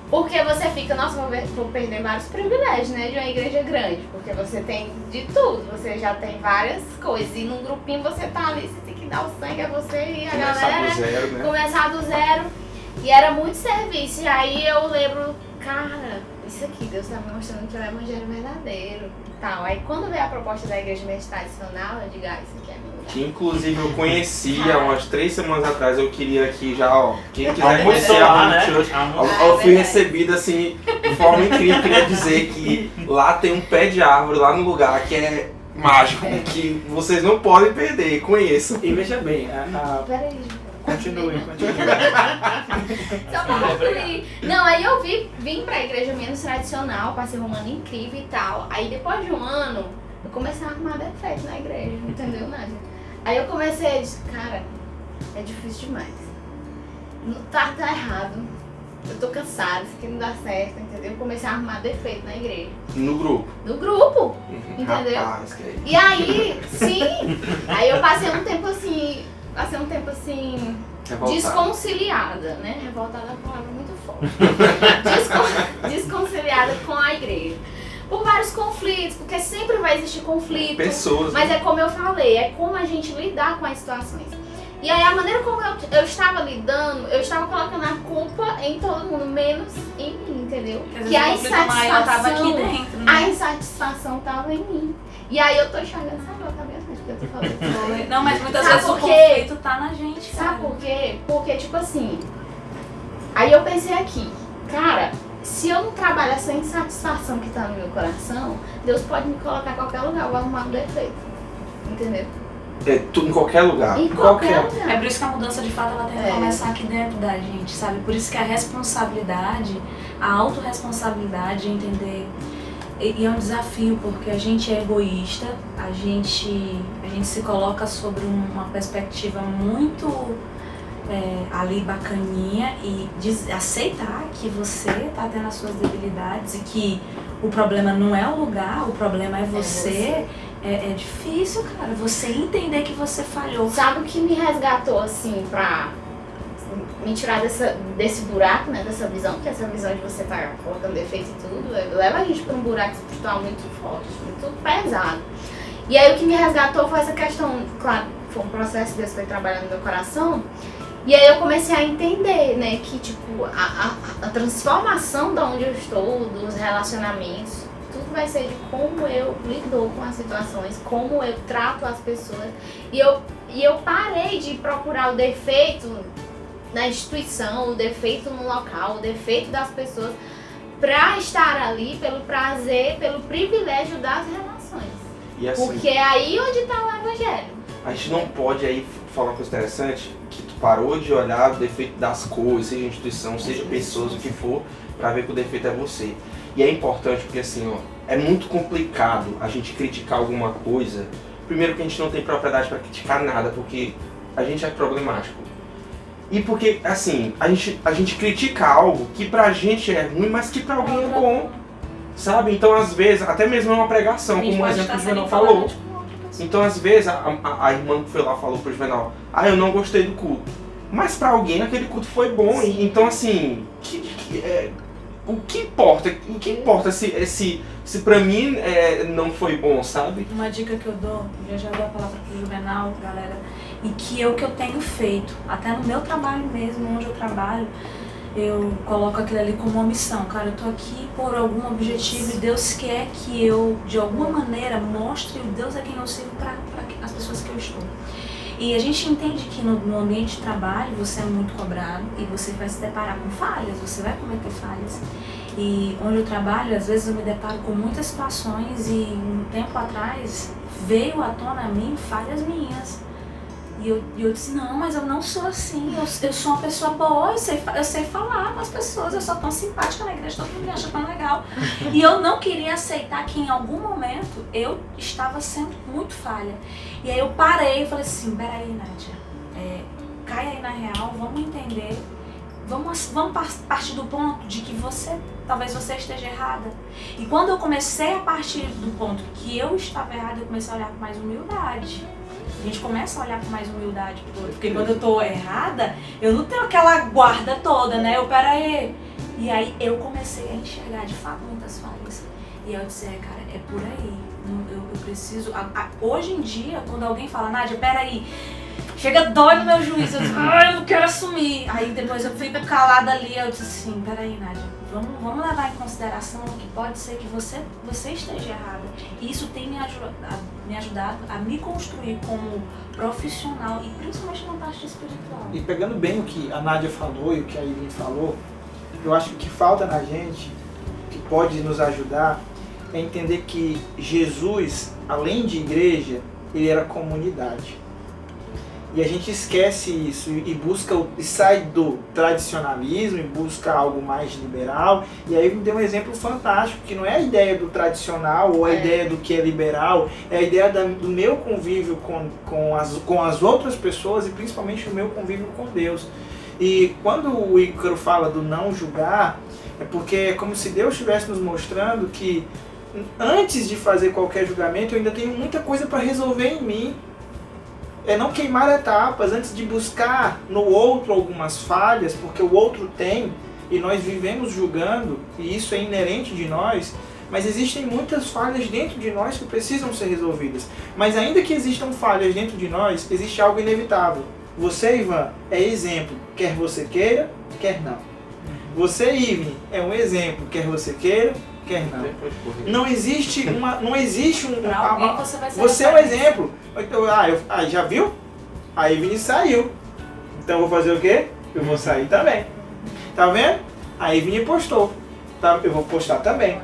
porque você fica, nossa, vou perder vários privilégios, né, de uma igreja grande, porque você tem de tudo, você já tem várias coisas, e num grupinho você tá ali, você tem que dar o sangue a você e a galera começar do zero, e era muito serviço, e aí eu lembro, cara, isso aqui, Deus tá me mostrando que é o evangelho verdadeiro e tal. Aí quando veio a proposta da igreja mente tradicional, eu digo, isso aqui é meu lugar. Que inclusive eu conhecia umas 3 semanas atrás, eu queria aqui já, ó, quem quiser conhecer a Honey Church, eu fui recebido assim, de forma incrível, queria dizer que lá tem um pé de árvore, lá no lugar, que é mágico, que vocês não podem perder, conheçam. E veja bem, Peraí. continue. Só pra concluir. Não, aí eu vim pra igreja menos tradicional, passei um ano incrível e tal. Aí depois de um ano, eu comecei a arrumar defeito na igreja, entendeu, Nádia? Aí eu comecei a dizer, cara, é difícil demais. Tá errado. Eu tô cansada, isso aqui não dá certo, entendeu? Eu comecei a arrumar defeito na igreja. No grupo. No grupo, entendeu? Rapaz, que é isso. E aí, sim, aí eu passei um tempo assim, Revoltado. desconciliada, né? Revoltada é uma palavra muito forte. Desconciliada com a igreja. Por vários conflitos, porque sempre vai existir conflito. Pessoas. Mas é como eu falei, é como a gente lidar com as situações. E aí a maneira como eu estava lidando, eu estava colocando a culpa em todo mundo, menos em mim, entendeu? Que a insatisfação tava aqui dentro, né? A insatisfação estava em mim. E aí eu tô enxergando essa gota, tá vendo? Porque eu tô falando. Não, mas muitas Sabe vezes o por quê? conflito tá na gente, cara. Sabe por quê? Porque, tipo assim, aí eu pensei aqui, cara, se eu não trabalho essa insatisfação que tá no meu coração, Deus pode me colocar em qualquer lugar, eu vou arrumar um defeito. Entendeu? É, em qualquer lugar. Em qualquer lugar. É por isso que a mudança de fato ela tem que começar aqui dentro da gente, sabe? Por isso que a responsabilidade, a autorresponsabilidade, entender. E é um desafio, porque a gente é egoísta, a gente se coloca sobre uma perspectiva muito ali bacaninha e aceitar que você tá tendo as suas debilidades e que o problema não é o lugar, o problema é você. É difícil, cara, você entender que você falhou. Sabe o que me resgatou, assim, pra me tirar desse buraco, né, dessa visão, que essa visão de você tá colocando defeito e tudo, leva a gente pra um buraco espiritual muito forte, muito pesado. E aí o que me resgatou foi essa questão, claro, foi um processo que Deus foi trabalhando no meu coração, e aí eu comecei a entender, né, que tipo, a transformação de onde eu estou, dos relacionamentos, tudo vai ser de como eu lido com as situações, como eu trato as pessoas. E eu parei de procurar o defeito na instituição, o defeito no local, o defeito das pessoas, pra estar ali pelo prazer, pelo privilégio das relações. E assim, Porque é aí onde está o evangelho. a gente não pode aí falar uma coisa interessante, que tu parou de olhar o defeito das coisas, seja instituição, seja pessoas, o que for, pra ver que o defeito é você. E é importante porque assim, ó, é muito complicado a gente criticar alguma coisa. Primeiro que a gente não tem propriedade para criticar nada, porque a gente é problemático. E porque, assim, a gente critica algo que pra gente é ruim, mas que pra alguém é bom. Sabe? Então, às vezes, até mesmo é uma pregação, como o exemplo que o Juvenal falou. Então, às vezes, a irmã que foi lá falou pro Juvenal, eu não gostei do culto. Mas pra alguém aquele culto foi bom. Então, assim, o que importa? O que importa se pra mim não foi bom, sabe? Uma dica que eu dou, eu já dou a palavra pro Juvenal, galera, e que é o que eu tenho feito, até no meu trabalho mesmo, onde eu trabalho, eu coloco aquilo ali como uma missão. Cara, eu tô aqui por algum objetivo e Deus quer que eu, de alguma maneira, mostre o Deus a quem eu sirvo para as pessoas que eu estou. E a gente entende que no ambiente de trabalho você é muito cobrado e você vai se deparar com falhas, você vai cometer falhas. E onde eu trabalho, às vezes eu me deparo com muitas situações e um tempo atrás veio à tona a mim falhas minhas. E eu disse, não, mas eu não sou assim, eu sou uma pessoa boa, eu sei falar com as pessoas, eu sou tão simpática na igreja, todo mundo me acha tão legal. E eu não queria aceitar que em algum momento eu estava sendo muito falha. E aí eu parei e falei assim, peraí, Nádia, cai aí na real, vamos entender, vamos partir do ponto de que talvez você esteja errada. E quando eu comecei a partir do ponto que eu estava errada, eu comecei a olhar com mais humildade. A gente começa a olhar com mais humildade, porque quando eu tô errada, eu não tenho aquela guarda toda, né? Peraí. E aí eu comecei a enxergar de fato muitas falhas. E eu disse, cara, é por aí. Eu preciso. Hoje em dia, quando alguém fala, Nádia, peraí, chega dói no meu juízo, eu digo, eu não quero assumir. Aí depois eu fico calada ali, eu disse assim, peraí, Nádia, vamos levar em consideração que pode ser que você esteja errada. E isso tem me ajudado a me construir como profissional e principalmente na parte espiritual. E pegando bem o que a Nádia falou e o que a Ivy falou, eu acho que o que falta na gente, que pode nos ajudar, é entender que Jesus, além de igreja, ele era comunidade. E a gente esquece isso e sai do tradicionalismo e busca algo mais liberal. E aí me deu um exemplo fantástico, que não é a ideia do tradicional ou a ideia do que é liberal, é a ideia do meu convívio com as outras pessoas e principalmente o meu convívio com Deus. E quando o Ícaro fala do não julgar, é porque é como se Deus estivesse nos mostrando que antes de fazer qualquer julgamento eu ainda tenho muita coisa para resolver em mim. É não queimar etapas antes de buscar no outro algumas falhas, porque o outro tem, e nós vivemos julgando, e isso é inerente de nós, mas existem muitas falhas dentro de nós que precisam ser resolvidas. Mas ainda que existam falhas dentro de nós, existe algo inevitável. Você, Ivan, é exemplo, quer você queira, quer não. Você, Ivy, é um exemplo, quer você queira, quer não. Não existe um... Você é um exemplo. Já viu? A Ivy saiu. Então eu vou fazer o quê? Eu vou sair também. Tá vendo? A Ivy postou. Tá? Eu vou postar também.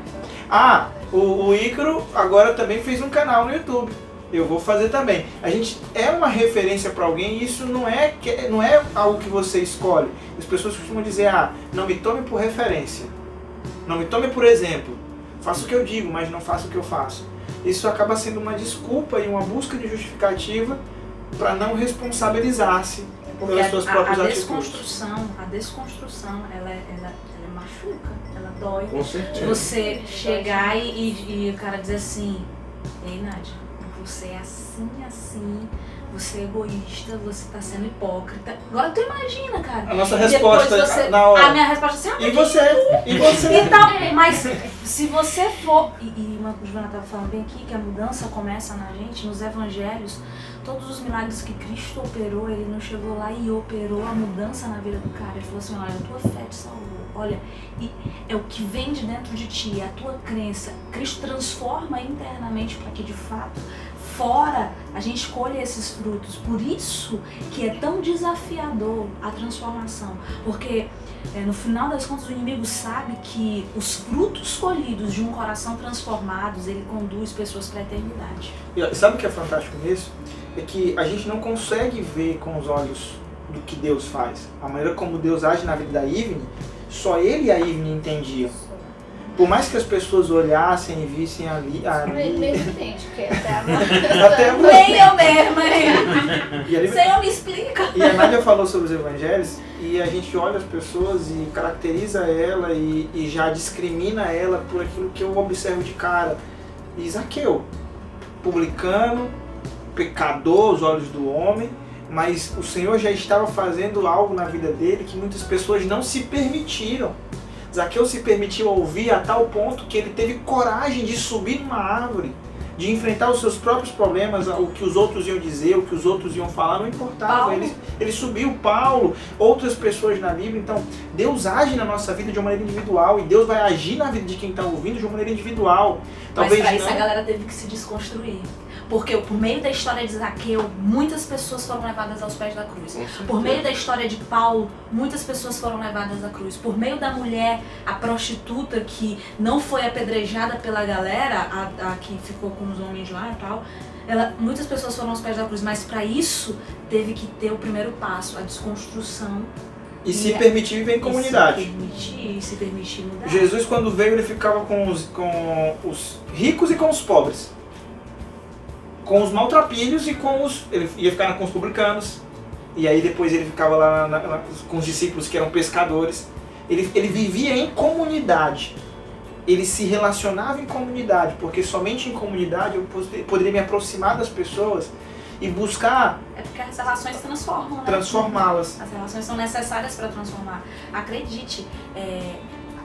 O Ícaro agora também fez um canal no YouTube. Eu vou fazer também. A gente é uma referência para alguém e isso não é algo que você escolhe. As pessoas costumam dizer, não me tome por referência. Não me tome por exemplo. Faça o que eu digo, mas não faça o que eu faço. Isso acaba sendo uma desculpa e uma busca de justificativa para não responsabilizar-se pelas suas próprias atitudes. A desconstrução, ela machuca, ela dói. Com certeza. Você chegar e o cara dizer assim, ei Nádia, você é assim, você é egoísta, você tá sendo hipócrita. Agora tu imagina, cara. A nossa resposta na hora. A minha resposta é assim, E você? Então, mas se você for... E o Joana estava falando bem aqui, que a mudança começa na gente, nos evangelhos. Todos os milagres que Cristo operou, ele não chegou lá e operou a mudança na vida do cara. Ele falou assim, olha, a tua fé te salvou. Olha, e é o que vem de dentro de ti, é a tua crença. Cristo transforma internamente para que, de fato, fora a gente colhe esses frutos. Por isso que é tão desafiador a transformação. Porque no final das contas o inimigo sabe que os frutos colhidos de um coração transformado, ele conduz pessoas para a eternidade. E sabe o que é fantástico nisso? É que a gente não consegue ver com os olhos do que Deus faz. A maneira como Deus age na vida da Ivy, só ele e a Ivy entendiam. Por mais que as pessoas olhassem e vissem ali... Mesmo dente, porque até a Nem eu mesma, Senhor, me explica. E a Nádia falou sobre os evangelhos e a gente olha as pessoas e caracteriza ela e já discrimina ela por aquilo que eu observo de cara. E Zaqueu, publicano, pecador aos olhos do homem, mas o Senhor já estava fazendo algo na vida dele que muitas pessoas não se permitiram. Zaqueu se permitiu ouvir a tal ponto que ele teve coragem de subir numa árvore, de enfrentar os seus próprios problemas, o que os outros iam dizer, o que os outros iam falar, não importava. Ele subiu, Paulo, outras pessoas na Bíblia. Então, Deus age na nossa vida de uma maneira individual e Deus vai agir na vida de quem está ouvindo de uma maneira individual. Talvez mas para isso a galera teve que se desconstruir. Porque por meio da história de Zaqueu, muitas pessoas foram levadas aos pés da cruz. Por meio da história de Paulo, muitas pessoas foram levadas à cruz. Por meio da mulher, a prostituta que não foi apedrejada pela galera, a que ficou com os homens lá e tal, muitas pessoas foram aos pés da cruz. Mas para isso, teve que ter o primeiro passo, a desconstrução. E se permitir viver em comunidade. Se permitir mudar. Jesus, quando veio, ele ficava com os ricos e com os pobres. Com os maltrapilhos e ele ia ficar com os publicanos. E aí depois ele ficava lá com os discípulos que eram pescadores. Ele vivia em comunidade. Ele se relacionava em comunidade, porque somente em comunidade eu poderia me aproximar das pessoas e buscar... É porque as relações transformam, né? Transformá-las. As relações são necessárias para transformar. Acredite,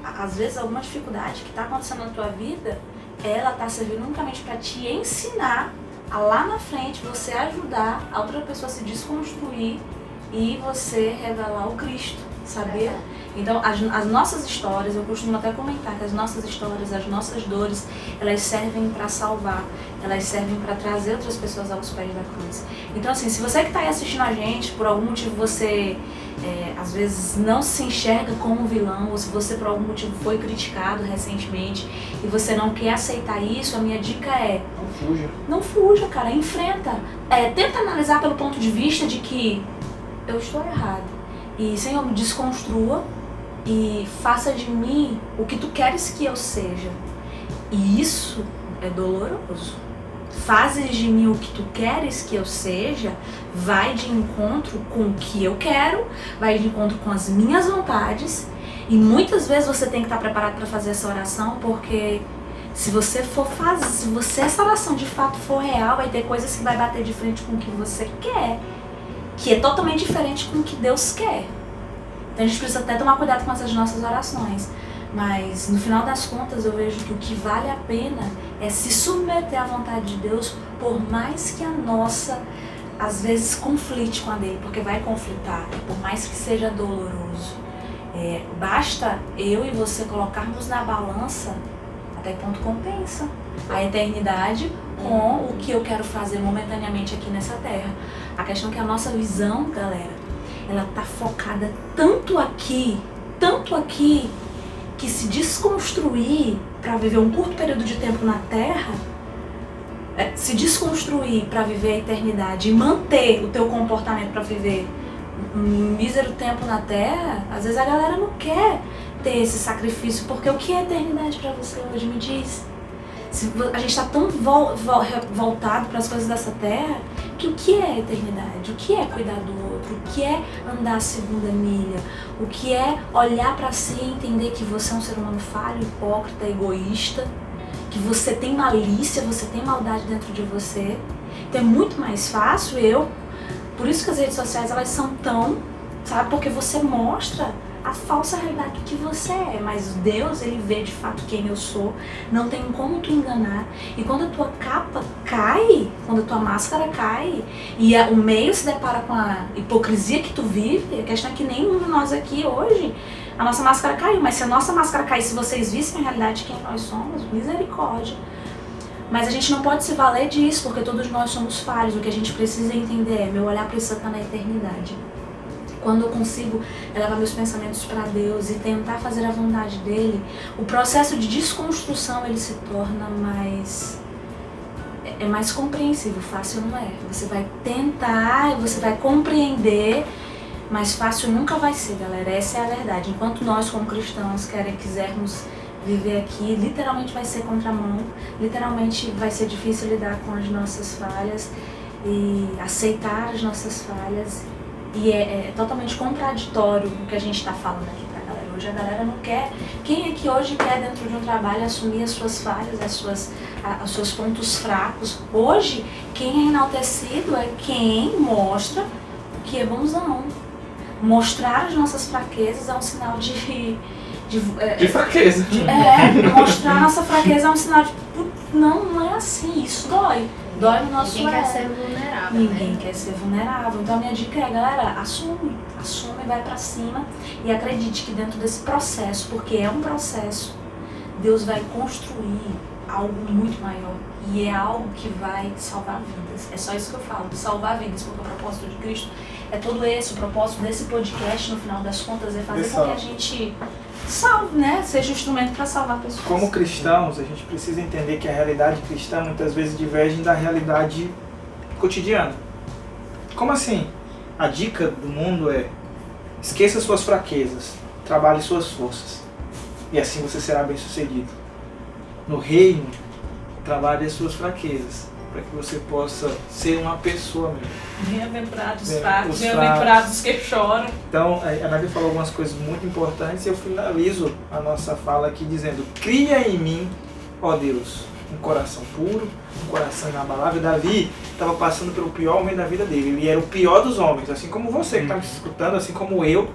às vezes alguma dificuldade que está acontecendo na tua vida, ela está servindo unicamente para te ensinar a lá na frente você ajudar a outra pessoa a se desconstruir e você revelar o Cristo. sabia? Então, as nossas histórias, eu costumo até comentar que as nossas histórias, as nossas dores, elas servem para salvar, elas servem para trazer outras pessoas aos pés da cruz. Então, assim, se você que está aí assistindo a gente, por algum motivo você, às vezes, não se enxerga como um vilão, ou se você, por algum motivo, foi criticado recentemente e você não quer aceitar isso, a minha dica é... Não fuja. Não fuja, cara, enfrenta. Tenta analisar pelo ponto de vista de que eu estou errado. E, Senhor, me desconstrua e faça de mim o que tu queres que eu seja. E isso é doloroso. Fazes de mim o que tu queres que eu seja, vai de encontro com o que eu quero, vai de encontro com as minhas vontades. E muitas vezes você tem que estar preparado para fazer essa oração, porque se você for fazer, se você essa oração de fato for real, vai ter coisas que vai bater de frente com o que você quer, que é totalmente diferente com o que Deus quer. Então a gente precisa até tomar cuidado com essas nossas orações. Mas no final das contas eu vejo que o que vale a pena é se submeter à vontade de Deus, por mais que a nossa, às vezes, conflite com a dele, porque vai conflitar, por mais que seja doloroso. Basta eu e você colocarmos na balança até que ponto compensa a eternidade com o que eu quero fazer momentaneamente aqui nessa terra. A questão é que a nossa visão, galera, ela tá focada tanto aqui, que se desconstruir para viver um curto período de tempo na Terra, se desconstruir para viver a eternidade e manter o teu comportamento para viver um mísero tempo na Terra, às vezes a galera não quer ter esse sacrifício, porque o que é eternidade para você hoje? Me diz. A gente está tão voltado para as coisas dessa terra, que o que é eternidade? O que é cuidar do outro? O que é andar a segunda milha? O que é olhar para si e entender que você é um ser humano falho, hipócrita, egoísta, que você tem malícia, você tem maldade dentro de você? Então é muito mais fácil por isso que as redes sociais elas são tão, sabe, porque você mostra a falsa realidade do que você é, mas Deus, ele vê de fato quem eu sou, não tem como tu enganar. E quando a tua capa cai, quando a tua máscara cai e o meio se depara com a hipocrisia que tu vive, a questão é que nenhum de nós aqui hoje, a nossa máscara caiu, mas se a nossa máscara cair, se vocês vissem a realidade de quem nós somos, misericórdia. Mas a gente não pode se valer disso, porque todos nós somos falhos. O que a gente precisa entender é, meu olhar precisa estar na eternidade. Quando eu consigo elevar meus pensamentos para Deus e tentar fazer a vontade dele, o processo de desconstrução ele se torna mais compreensível. Fácil não é. Você vai tentar, você vai compreender, mas fácil nunca vai ser, galera. Essa é a verdade. Enquanto nós, como cristãos, quisermos viver aqui, literalmente vai ser contramão, literalmente vai ser difícil lidar com as nossas falhas e aceitar as nossas falhas. E é totalmente contraditório o que a gente está falando aqui pra galera. Hoje a galera não quer. Quem é que hoje quer, dentro de um trabalho, assumir as suas falhas, os seus pontos fracos? Hoje, quem é enaltecido é quem mostra o que é bonzão. Mostrar as nossas fraquezas é um sinal de fraqueza. Mostrar a nossa fraqueza é um sinal de... Não é assim, isso dói. Dói no nosso Ninguém quer ser vulnerável. Ninguém quer ser vulnerável. Então a minha dica é, galera, assume, vai pra cima e acredite que dentro desse processo, porque é um processo, Deus vai construir algo muito maior e é algo que vai salvar vidas. É só isso que eu falo, de salvar vidas, porque o propósito de Cristo é todo esse. O propósito desse podcast, no final das contas, é fazer com que a gente salve, né? Seja um instrumento para salvar pessoas. Como cristãos, a gente precisa entender que a realidade cristã muitas vezes diverge da realidade cotidiana. Como assim? A dica do mundo é: esqueça suas fraquezas, trabalhe suas forças, e assim você será bem sucedido. No reino, trabalhe as suas fraquezas, para que você possa ser uma pessoa mesmo. Bem-aventurados os fracos, bem-aventurados que choram. Então, a Nadia falou algumas coisas muito importantes e eu finalizo a nossa fala aqui dizendo: cria em mim, ó Deus, um coração puro, um coração inabalável. Davi estava passando pelo pior momento da vida dele. Ele era o pior dos homens, assim como você que está me escutando, assim como eu.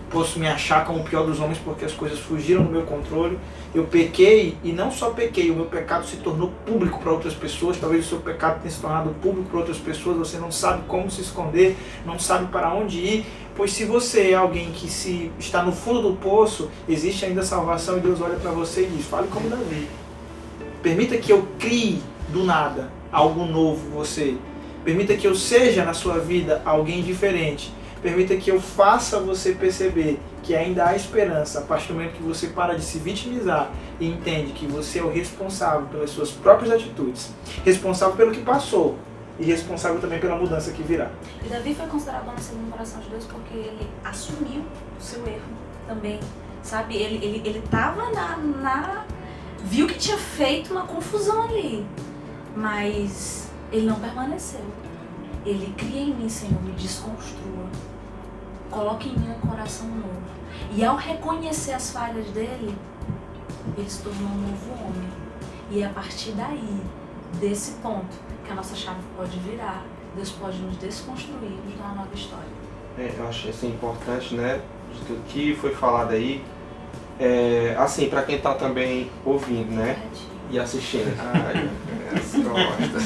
posso me achar como o pior dos homens porque as coisas fugiram do meu controle. Eu pequei, e não só pequei, o meu pecado se tornou público para outras pessoas. Talvez o seu pecado tenha se tornado público para outras pessoas. Você não sabe como se esconder, não sabe para onde ir. Pois se você é alguém que está no fundo do poço, existe ainda salvação, e Deus olha para você e diz: fale como Davi. Permita que eu crie do nada algo novo em você. Permita que eu seja na sua vida alguém diferente. Permita que eu faça você perceber que ainda há esperança a partir do momento que você para de se vitimizar e entende que você é o responsável pelas suas próprias atitudes, responsável pelo que passou e responsável também pela mudança que virá. E Davi foi considerado homem segundo o coração de Deus porque ele assumiu o seu erro também, sabe? Ele tava viu que tinha feito uma confusão ali, mas ele não permaneceu. Ele: cria em mim, Senhor, me desconstrua. Coloque em mim um coração novo. E ao reconhecer as falhas dele, ele se tornou um novo homem. E é a partir daí, desse ponto, que a nossa chave pode virar. Deus pode nos desconstruir e nos dar uma nova história. Eu acho assim importante, né, de tudo que foi falado aí. Assim, para quem tá também ouvindo, né, e assistindo. Ai, as costas.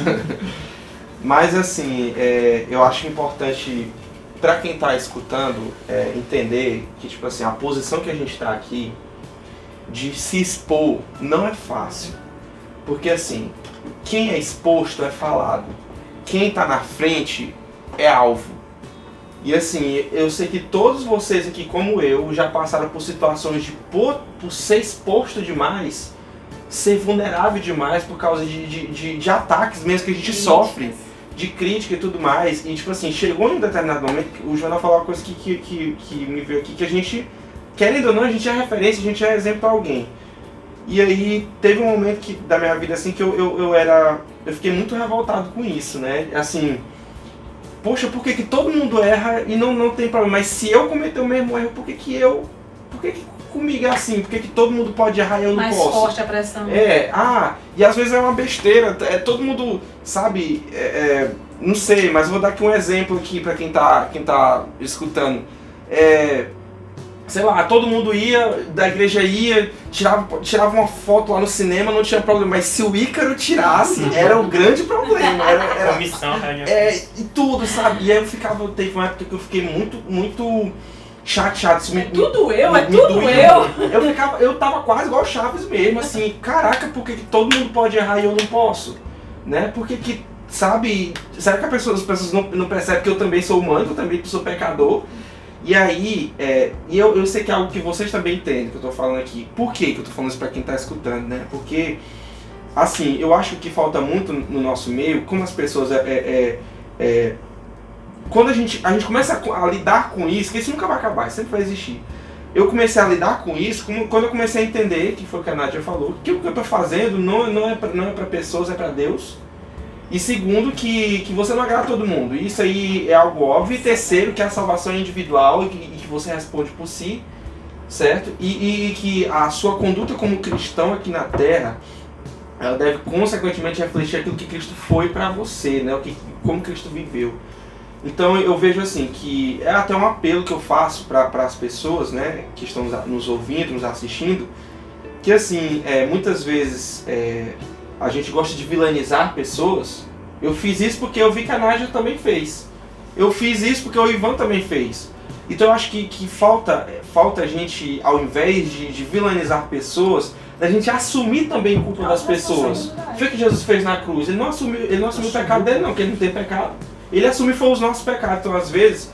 Mas assim, eu acho importante para quem tá escutando entender que, tipo assim, a posição que a gente tá aqui de se expor não é fácil. Porque assim, quem é exposto é falado. Quem tá na frente é alvo. E assim, eu sei que todos vocês aqui, como eu, já passaram por situações de por ser exposto demais, ser vulnerável demais por causa de ataques mesmo que a gente sofre, de crítica e tudo mais. E tipo assim, chegou em um determinado momento, o Joana falou uma coisa que me veio aqui, que a gente, querendo ou não, a gente é referência, a gente é exemplo para alguém. E aí teve um momento da minha vida assim que eu fiquei muito revoltado com isso, né? Assim, poxa, por que todo mundo erra e não tem problema? Mas se eu cometer o mesmo erro, por que comigo é assim? Por que todo mundo pode errar e eu não mais posso? Mais forte a pressão. E às vezes é uma besteira, todo mundo, sabe, não sei, mas eu vou dar aqui um exemplo aqui pra quem tá escutando. Sei lá, todo mundo da igreja tirava uma foto lá no cinema, não tinha problema, mas se o Ícaro tirasse, era o grande problema. Era Comissão, e tudo, sabe? E aí teve uma época que eu fiquei muito chateado. Isso tudo eu. Eu tava quase igual o Chaves mesmo, assim, caraca, por que todo mundo pode errar e eu não posso? Né? Por que, sabe, será que as pessoas não percebem que eu também sou humano, que eu também sou pecador? E aí, eu sei que é algo que vocês também entendem, que eu tô falando aqui. Por que eu tô falando isso pra quem tá escutando, né? Porque, assim, eu acho que falta muito no nosso meio, como as pessoas quando a gente começa a lidar com isso, que isso nunca vai acabar, isso sempre vai existir. Eu comecei a lidar com isso quando eu comecei a entender, que foi o que a Nádia falou, que o que eu tô fazendo não é pra pessoas, é pra Deus. E segundo, que você não agrada todo mundo. Isso aí é algo óbvio. E terceiro, que a salvação é individual e que você responde por si, certo? E que a sua conduta como cristão aqui na Terra, ela deve consequentemente refletir aquilo que Cristo foi para você, né? Como Cristo viveu. Então eu vejo assim, que é até um apelo que eu faço para as pessoas, né, que estão nos ouvindo, nos assistindo, que assim, muitas vezes a gente gosta de vilanizar pessoas. Eu fiz isso porque eu vi que a Nádia também fez. Eu fiz isso porque o Ivan também fez. Então eu acho que falta a gente, ao invés de vilanizar pessoas, da gente assumir também a culpa das pessoas. Foi o que Jesus fez na cruz. Ele não assumiu o pecado dele não, porque ele não tem pecado. Ele assumiu foi os nossos pecados. Então às vezes,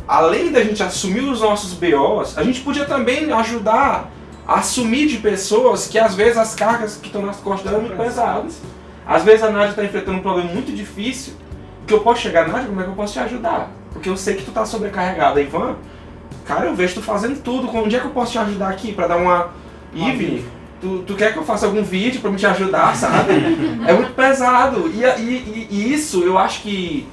além da gente assumir os nossos BOs, a gente podia também ajudar assumir de pessoas que às vezes as cargas que estão nas costas dela são muito pesadas. Às vezes a Nádia está enfrentando um problema muito difícil, que eu posso chegar, Nádia, como é que eu posso te ajudar? Porque eu sei que tu está sobrecarregada. Ivan, cara, eu vejo tu fazendo tudo, onde é que eu posso te ajudar aqui para dar uma... Ivy, tu quer que eu faça algum vídeo para me te ajudar, sabe? É muito pesado. E isso, eu acho que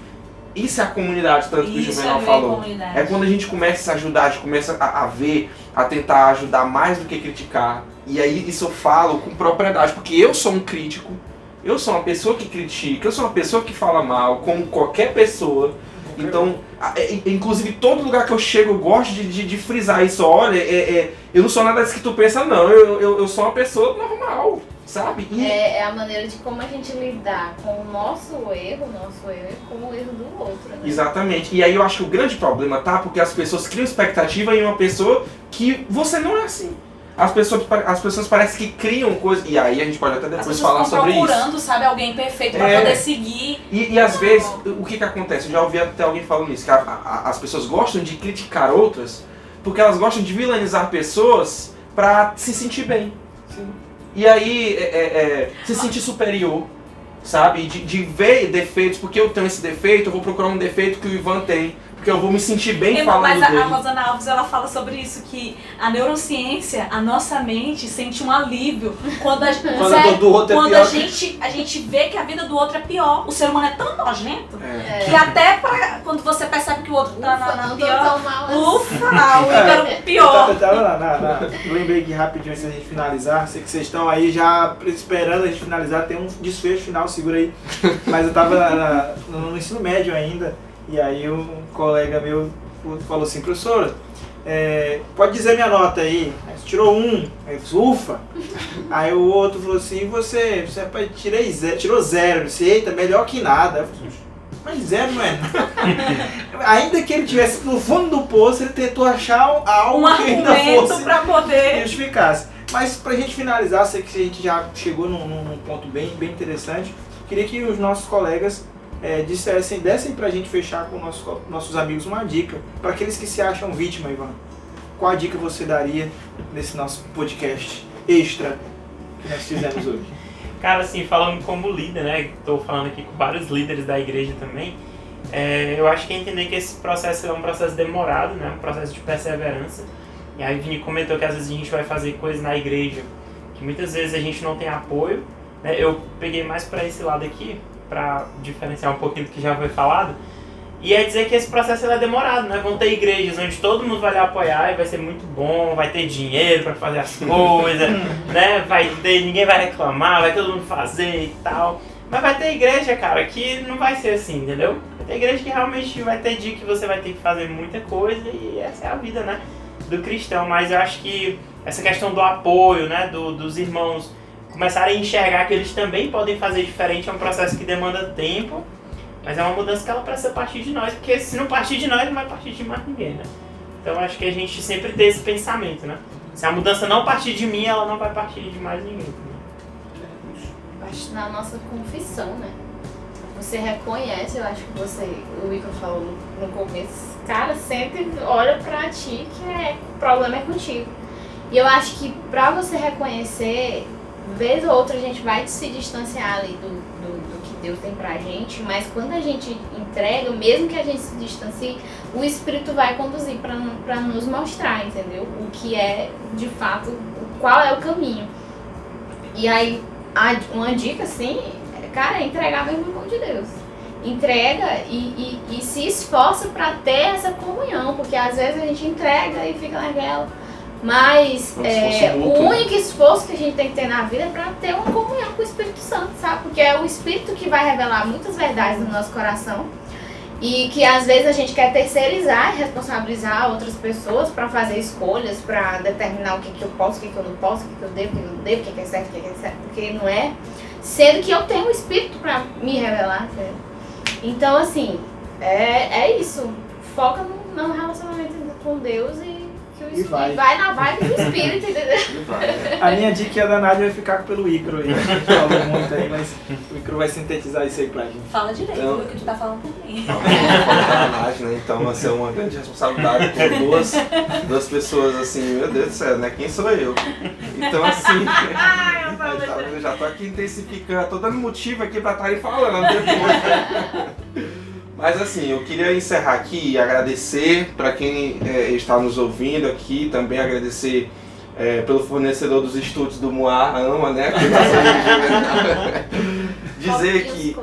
isso é a comunidade, tanto que o Juvenal falou. É quando a gente começa a se ajudar, a gente começa a ver, a tentar ajudar mais do que criticar. E aí isso eu falo com propriedade, porque eu sou um crítico, eu sou uma pessoa que critica, eu sou uma pessoa que fala mal, como qualquer pessoa. Então, inclusive, todo lugar que eu chego, eu gosto de frisar isso. Olha, eu não sou nada disso que tu pensa, não. Eu sou uma pessoa normal, sabe? É a maneira de como a gente lidar com o nosso erro com o erro do outro, né? Exatamente. E aí eu acho que o grande problema tá porque as pessoas criam expectativa em uma pessoa que você não é assim. As pessoas parecem que criam coisas. E aí a gente pode até depois falar sobre isso. procurando, sabe, alguém perfeito pra poder seguir. E às vezes, o que acontece? Eu já ouvi até alguém falando isso, que as pessoas gostam de criticar outras porque elas gostam de vilanizar pessoas pra se sentir bem. Sim. E aí, se sentir superior, sabe? De ver defeitos, porque eu tenho esse defeito, eu vou procurar um defeito que o Ivan tem. Porque eu vou me sentir bem falando mas dele. a Rosana Alves, ela fala sobre isso, que a neurociência, a nossa mente sente um alívio quando a gente vê que a vida do outro é pior. O ser humano é tão nojento que até quando você percebe que o outro tá na pior, o Ícaro pior. Eu lembrei que rapidinho antes da gente finalizar, sei que vocês estão aí já esperando a gente finalizar, tem um desfecho final, segura aí. Mas eu tava no ensino médio ainda. E aí um colega meu falou assim, professora, pode dizer minha nota aí? Aí você tirou 1, aí eu disse, ufa! Aí o outro falou assim, você tirou 0, eu disse, eita, melhor que nada. Eu falei, mas 0 não é nada. Ainda que ele estivesse no fundo do poço, ele tentou achar algo que ainda fosse pra poder justificasse. Mas pra gente finalizar, sei que a gente já chegou num ponto bem interessante, queria que os nossos colegas dessem pra gente fechar com nossos amigos uma dica para aqueles que se acham vítima, Ivan. Qual a dica você daria nesse nosso podcast extra que nós fizemos hoje? Cara, assim, falando como líder, né, tô falando aqui com vários líderes da igreja também, eu acho que é entender que esse processo é um processo demorado, né, um processo de perseverança. E aí o Vini comentou que às vezes a gente vai fazer coisas na igreja que muitas vezes a gente não tem apoio, né, eu peguei mais para esse lado aqui, para diferenciar um pouquinho do que já foi falado, e é dizer que esse processo é demorado, né? Vão ter igrejas onde todo mundo vai lhe apoiar e vai ser muito bom, vai ter dinheiro para fazer as coisas, né? Ninguém vai reclamar, vai todo mundo fazer e tal. Mas vai ter igreja, cara, que não vai ser assim, entendeu? Vai ter igreja que realmente vai ter dia que você vai ter que fazer muita coisa e essa é a vida, né? Do cristão. Mas eu acho que essa questão do apoio, né? Dos irmãos começarem a enxergar que eles também podem fazer diferente, é um processo que demanda tempo, mas é uma mudança que ela precisa partir de nós, porque se não partir de nós, não vai partir de mais ninguém, né? Então acho que a gente sempre tem esse pensamento, né? Se a mudança não partir de mim, ela não vai partir de mais ninguém. Né? Acho na nossa confissão, né? Você reconhece, eu acho que o Ícaro falou no começo, cara, sempre olha pra ti que o problema é contigo. E eu acho que pra você reconhecer, vez ou outra a gente vai se distanciar ali do que Deus tem pra gente, mas quando a gente entrega, mesmo que a gente se distancie, o Espírito vai conduzir pra nos mostrar, entendeu? O que é, de fato, qual é o caminho. E aí, uma dica, assim, cara, é entregar mesmo na mão de Deus. Entrega e se esforça pra ter essa comunhão, porque às vezes a gente entrega e fica naquela... Mas o único esforço que a gente tem que ter na vida é para ter uma comunhão com o Espírito Santo, sabe? Porque é o Espírito que vai revelar muitas verdades no nosso coração e que às vezes a gente quer terceirizar e responsabilizar outras pessoas para fazer escolhas, para determinar o que eu posso, o que eu não posso, o que eu devo, o que eu não devo, o que é certo, o que é certo, porque não é. Sendo que eu tenho o Espírito para me revelar, entendeu? Então, assim, é isso. Foca no relacionamento com Deus e vai na vibe do Espírito, entendeu? A minha dica da Nádia vai ficar pelo Ícaro aí. A gente falou muito aí, mas o Ícaro vai sintetizar isso aí pra gente. Fala direito, então, o que tu tá falando por mim. Né? Então vai ser uma grande responsabilidade com duas pessoas assim, meu Deus do céu, né? Quem sou eu? Então assim, eu já tô aqui intensificando, tô dando motivo aqui pra estarem falando depois. Mas assim, eu queria encerrar aqui e agradecer para quem está nos ouvindo aqui, também agradecer pelo fornecedor dos estúdios do Moá, Ama, né? Dizer que,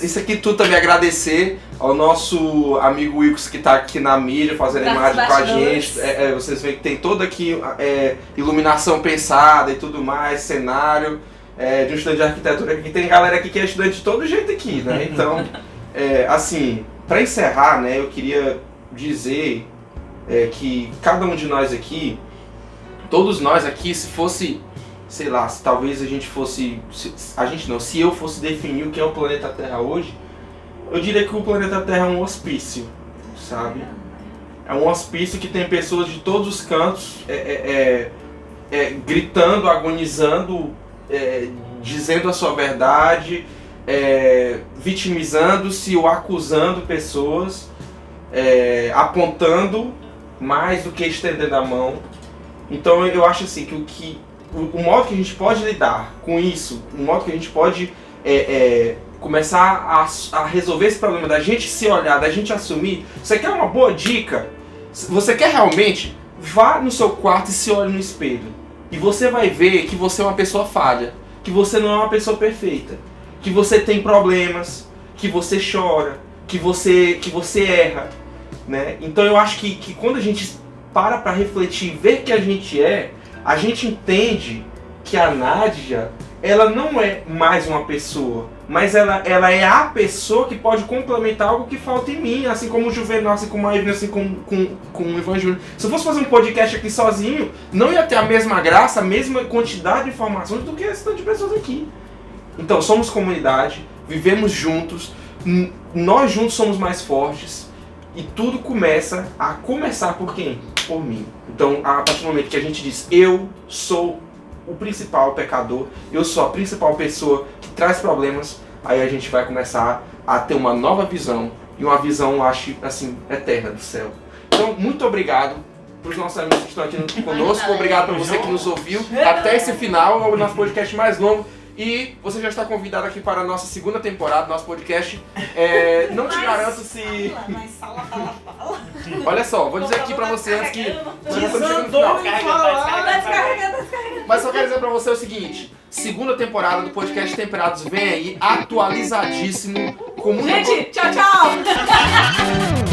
isso aqui tudo também agradecer ao nosso amigo Wilkes que está aqui na mídia fazendo imagem com a gente. Vocês veem que tem toda aqui iluminação pensada e tudo mais, cenário de um estudante de arquitetura aqui. Tem galera aqui que é estudante de todo jeito aqui, né? Então... assim, Para encerrar, né, eu queria dizer que cada um de nós aqui, todos nós aqui, se fosse, sei lá, se talvez a gente fosse, se eu fosse definir o que é o planeta Terra hoje, eu diria que o planeta Terra é um hospício, sabe? É um hospício que tem pessoas de todos os cantos gritando, agonizando, dizendo a sua verdade, vitimizando-se ou acusando pessoas, apontando mais do que estendendo a mão. Então eu acho assim que o modo que a gente pode lidar com isso, o modo que a gente pode começar a resolver esse problema, da gente se olhar, da gente assumir. Você quer uma boa dica? Você quer realmente? Vá no seu quarto e se olhe no espelho. E você vai ver que você é uma pessoa falha, que você não é uma pessoa perfeita, que você tem problemas, que você chora, que você erra, né? Então eu acho que quando a gente para refletir e ver que a gente entende que a Nádia, ela não é mais uma pessoa, mas ela é a pessoa que pode complementar algo que falta em mim, assim como o Juvenal, assim como a Ivna, assim como o Ivan Júnior. Se eu fosse fazer um podcast aqui sozinho, não ia ter a mesma graça, a mesma quantidade de informações do que esse tanto de pessoas aqui. Então, somos comunidade, vivemos juntos, nós juntos somos mais fortes, e tudo começa por quem? Por mim. Então, a partir do momento que a gente diz, eu sou o principal pecador, eu sou a principal pessoa que traz problemas, aí a gente vai começar a ter uma nova visão, e uma visão, eu acho, assim, eterna do céu. Então, muito obrigado para os nossos amigos que estão aqui conosco, obrigado para você que nos ouviu até esse final, é o nosso podcast mais longo, e você já está convidado aqui para a nossa segunda temporada, nosso podcast. Não te garanto se... Olha só, vou dizer aqui para você antes que... Nós já estamos chegando no final. Mas só quero dizer pra você o seguinte, segunda temporada do podcast Temperados vem aí, atualizadíssimo, com muita... Gente, tchau, tchau!